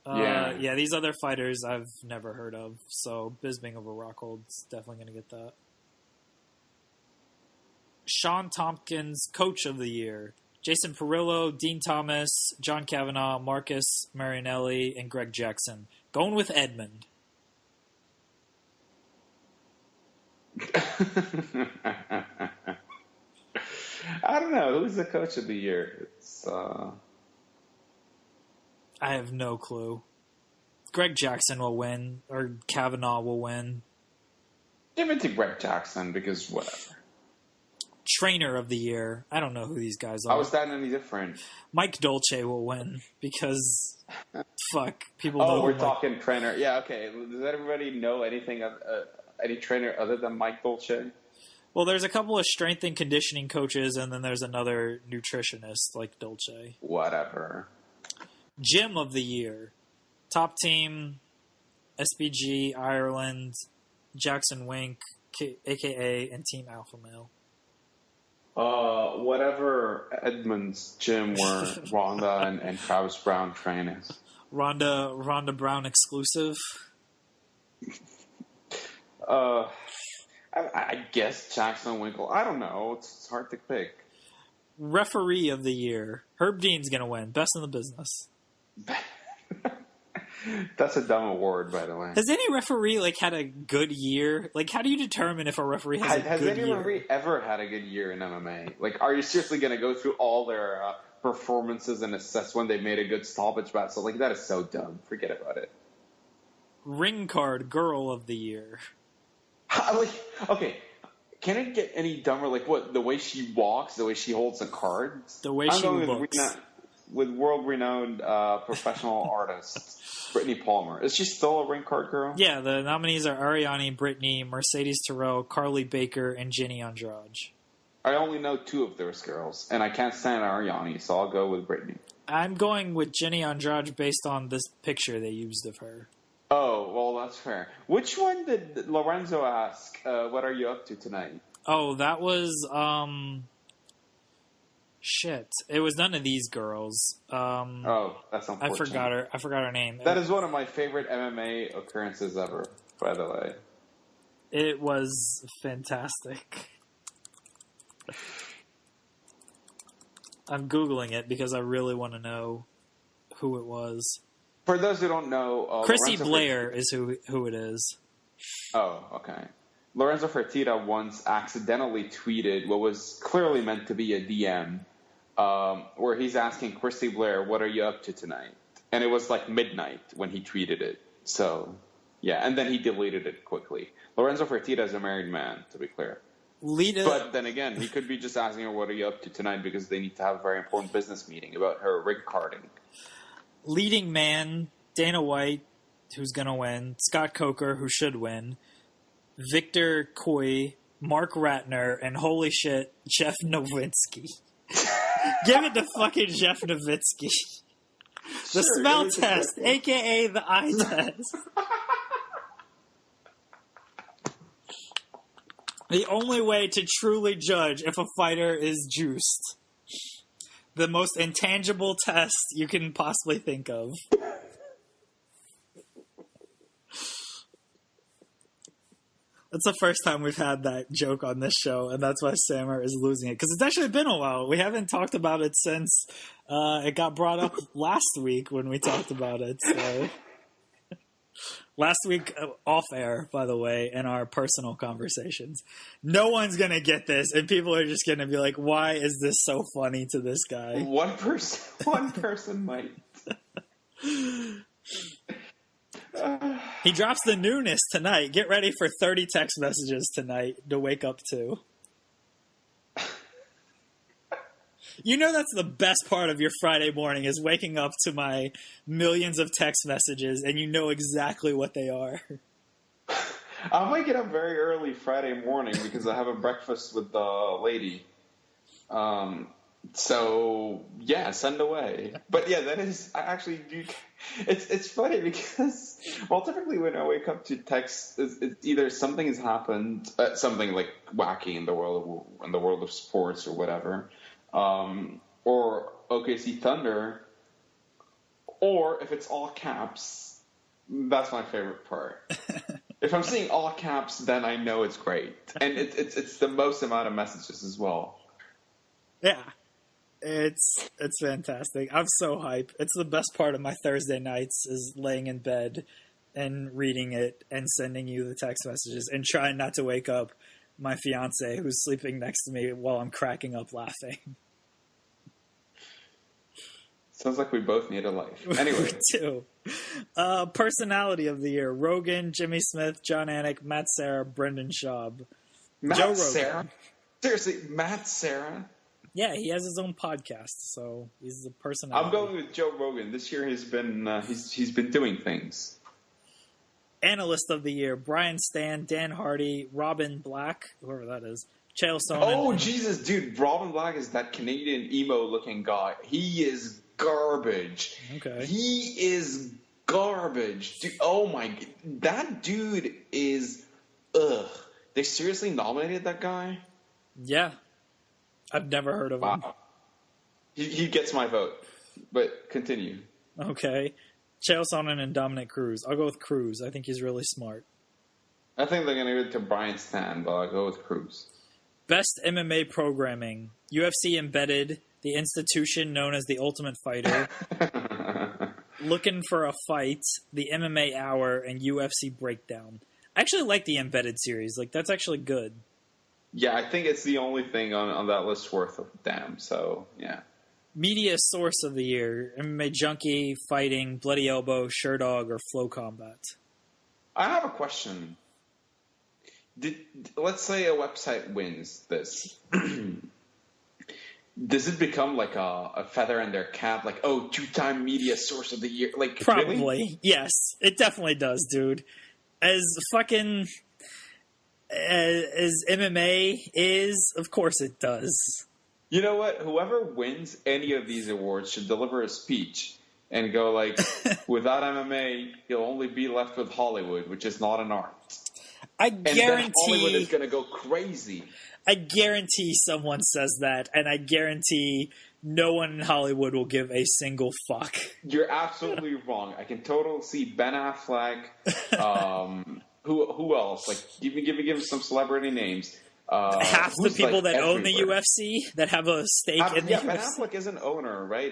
Yeah, these other fighters I've never heard of, so Bisping over Rockhold's definitely going to get that. Sean Tompkins, Coach of the Year. Jason Perillo, Dean Thomas, John Kavanaugh, Marcus Marinelli, and Greg Jackson. Going with Edmund. I don't know. Who's the Coach of the Year? It's I have no clue. Greg Jackson will win, or Kavanaugh will win. Give it to Greg Jackson, because whatever. Trainer of the Year. I don't know who these guys are. How is that any different? Mike Dolce will win, because, fuck, people know. know. Oh, we're talking trainer. Yeah, okay. Does everybody know anything of any trainer other than Mike Dolce? Well, there's a couple of strength and conditioning coaches, and then there's another nutritionist like Dolce. Whatever. Gym of the Year. Top Team, SBG, Ireland, Jackson Wink, a.k.a. and Team Alpha Male. Whatever Edmund's gym where Rhonda and Travis Brown train is. Rhonda Brown exclusive. I guess Jackson Winkle. I don't know. It's hard to pick. Referee of the Year. Herb Dean's going to win. Best in the business. That's a dumb award, by the way. Has any referee had a good year? How do you determine if a referee has a good year? Has any referee ever had a good year in MMA? Are you seriously going to go through all their performances and assess when they made a good stoppage battle? That is so dumb. Forget about it. Ring card Girl of the Year. Okay, can it get any dumber? What? The way she walks, the way she holds the cards? The way she looks. With world-renowned professional artist Brittany Palmer. Is she still a ring card girl? Yeah, the nominees are Ariane Brittany, Mercedes Terrell, Carly Baker, and Jenny Andrade. I only know two of those girls, and I can't stand Ariane, so I'll go with Brittany. I'm going with Jenny Andrade based on this picture they used of her. Oh, well, that's fair. Which one did Lorenzo ask, what are you up to tonight? Oh, that was, shit. It was none of these girls. Oh, that's unfortunate. I forgot her name. That is one of my favorite MMA occurrences ever, by the way. It was fantastic. I'm Googling it because I really want to know who it was. For those who don't know... Chrissy Blair is who it is. Oh, okay. Lorenzo Fertitta once accidentally tweeted what was clearly meant to be a DM, where he's asking Chrissy Blair, what are you up to tonight? And it was midnight when he tweeted it. So, yeah, and then he deleted it quickly. Lorenzo Fertitta is a married man, to be clear. But then again, he could be just asking her, what are you up to tonight? Because they need to have a very important business meeting about her rig carding. Leading man, Dana White, who's going to win. Scott Coker, who should win. Victor Coy, Mark Ratner, and holy shit, Jeff Nowitzki. Give it to fucking Jeff Nowitzki. The smell test, a.k.a. the eye test. The only way to truly judge if a fighter is juiced. The most intangible test you can possibly think of. That's the first time we've had that joke on this show, and that's why Sammer is losing it. Because it's actually been a while. We haven't talked about it since it got brought up last week when we talked about it. So last week, off air, by the way, in our personal conversations. No one's going to get this, and people are just going to be like, why is this so funny to this guy? One person might. He drops the newness tonight. Get ready for 30 text messages tonight to wake up to. You know that's the best part of your Friday morning is waking up to my millions of text messages and you know exactly what they are. I might get up very early Friday morning because I have a breakfast with the lady. So, yeah, send away. But, yeah, that is... I actually do... It's funny because, well, typically when I wake up to text, it's either something has happened, something wacky in the world of sports or whatever, or OKC Thunder, Or if it's all caps, that's my favorite part. If I'm seeing all caps, then I know it's great, and it's the most amount of messages as well. Yeah, it's fantastic. I'm so hype. It's the best part of my Thursday nights is laying in bed and reading it and sending you the text messages and trying not to wake up my fiance who's sleeping next to me while I'm cracking up laughing. Sounds like we both need a life. Anyway. We do. Personality of the year: Rogan, Jimmy Smith, John Anik, Matt Serra, Brendan Schaub. Joe Rogan. Serra? Seriously, Matt Serra? Yeah, he has his own podcast, so he's the personality. I'm going with Joe Rogan. This year he's been he's been doing things. Analyst of the year: Brian Stan, Dan Hardy, Robin Black, whoever that is, Chael Sonnen. Oh, Jesus, dude. Robin Black is that Canadian emo-looking guy. He is garbage. Okay. He is garbage. Dude, oh, my... That dude is... Ugh. They seriously nominated that guy? Yeah. I've never heard of him. He gets my vote. But continue. Okay. Chael Sonnen and Dominic Cruz. I'll go with Cruz. I think he's really smart. I think they're going to give it to Brian Stan, but I'll go with Cruz. Best MMA programming: UFC Embedded, the institution known as the Ultimate Fighter, Looking for a Fight, the MMA Hour, and UFC Breakdown. I actually like the Embedded series. Like, that's actually good. Yeah, I think it's the only thing on that list worth a damn, so, yeah. Media Source of the Year: MMA Junkie, Fighting, Bloody Elbow, Sherdog, or Flow Combat. I have a question. Let's say a website wins this. Does it become like a feather in their cap? Like, oh, 2-time media source of the year? Like, probably. Really? Yes, it definitely does, dude. As fucking as MMA is, of course it does. You know what? Whoever wins any of these awards should deliver a speech and go like, without MMA, you'll only be left with Hollywood, which is not an art. And then Hollywood is going to go crazy. I guarantee someone says that, and I guarantee no one in Hollywood will give a single fuck. You're absolutely wrong. I can totally see Ben Affleck. Who else? Like, give me some celebrity names. Half the people that own the UFC that have a stake in the UFC. Ben Affleck is an owner, right?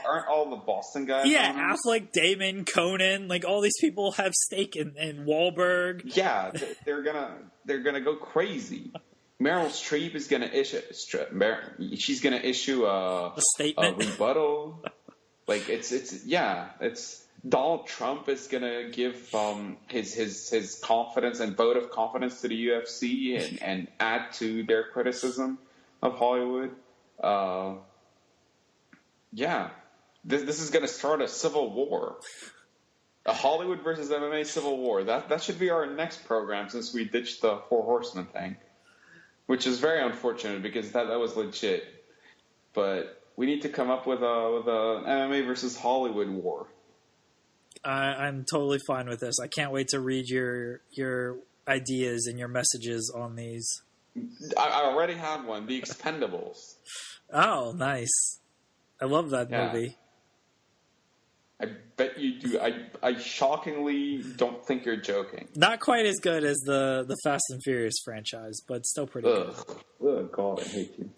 Aren't all the Boston guys? Yeah, owners? Affleck, Damon, Conan, like all these people have stake in Wahlberg. Yeah, they're gonna go crazy. Meryl Streep is gonna issue a statement, a rebuttal. Like it's Donald Trump is gonna give his confidence and vote of confidence to the UFC and add to their criticism of Hollywood. This is gonna start a civil war, a Hollywood versus MMA civil war. That should be our next program since we ditched the Four Horsemen thing, which is very unfortunate because that was legit. But we need to come up with a MMA versus Hollywood war. I'm totally fine with this. I can't wait to read your ideas and your messages on these. I already have one, The Expendables. Oh, nice. I love that movie. I bet you do. I shockingly don't think you're joking. Not quite as good as the Fast and Furious franchise, but still pretty good. Oh, God, I hate you.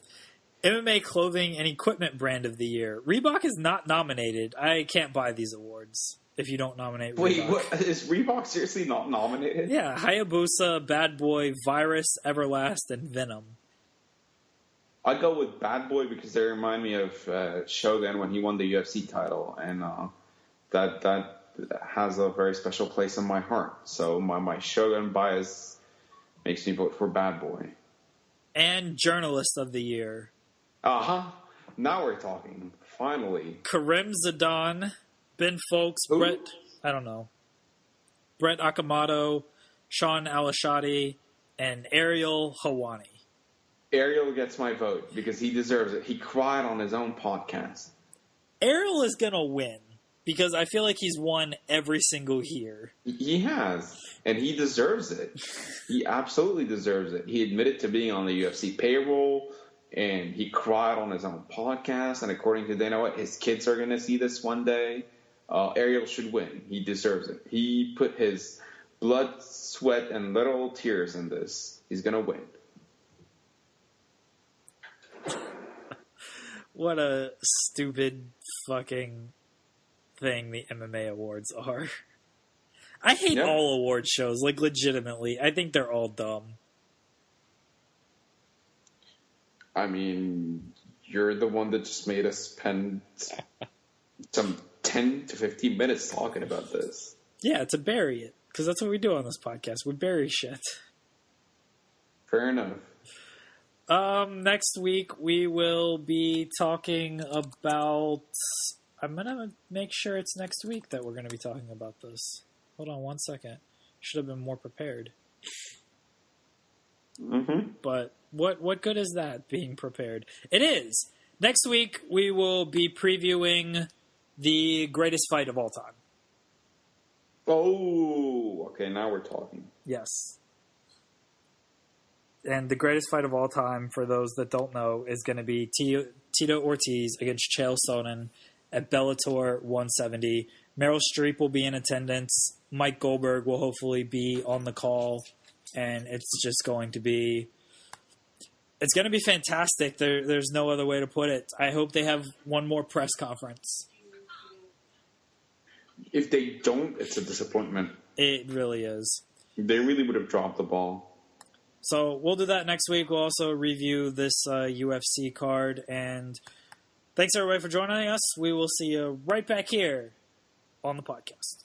MMA Clothing and Equipment Brand of the Year. Reebok is not nominated. I can't buy these awards if you don't nominate Reebok. Wait, what? Is Reebok seriously not nominated? Yeah, Hayabusa, Bad Boy, Virus, Everlast, and Venom. I'd go with Bad Boy because they remind me of Shogun when he won the UFC title, and that has a very special place in my heart. So my Shogun bias makes me vote for Bad Boy. And Journalist of the Year. Uh-huh. Now we're talking. Finally. Karim Zidane, Ben Folks, Brett Akamoto, Sean Alashadi, and Ariel Hawani. Ariel gets my vote because he deserves it. He cried on his own podcast. Ariel is going to win because I feel like he's won every single year. He has, and he deserves it. He absolutely deserves it. He admitted to being on the UFC payroll, and he cried on his own podcast, and according to Dana White, his kids are going to see this one day. Ariel should win. He deserves it. He put his blood, sweat, and little tears in this. He's gonna win. What a stupid fucking thing the MMA awards are. I hate all award shows, like, legitimately. I think they're all dumb. I mean, you're the one that just made us spend some 10 to 15 minutes talking about this. Yeah, to bury it. Because that's what we do on this podcast. We bury shit. Fair enough. Next week we will be talking about... I'm going to make sure it's next week that we're going to be talking about this. Hold on one second. Should have been more prepared. Mm-hmm. But what good is that, being prepared? It is! Next week we will be previewing the greatest fight of all time. Oh, okay, now we're talking. Yes. And the greatest fight of all time, for those that don't know, is going to be Tito Ortiz against Chael Sonnen at Bellator 170. Meryl Streep will be in attendance. Mike Goldberg will hopefully be on the call. And it's just going to be... It's going to be fantastic. There's no other way to put it. I hope they have one more press conference. If they don't, it's a disappointment. It really is. They really would have dropped the ball. So we'll do that next week. We'll also review this UFC card. And thanks, everybody, for joining us. We will see you right back here on the podcast.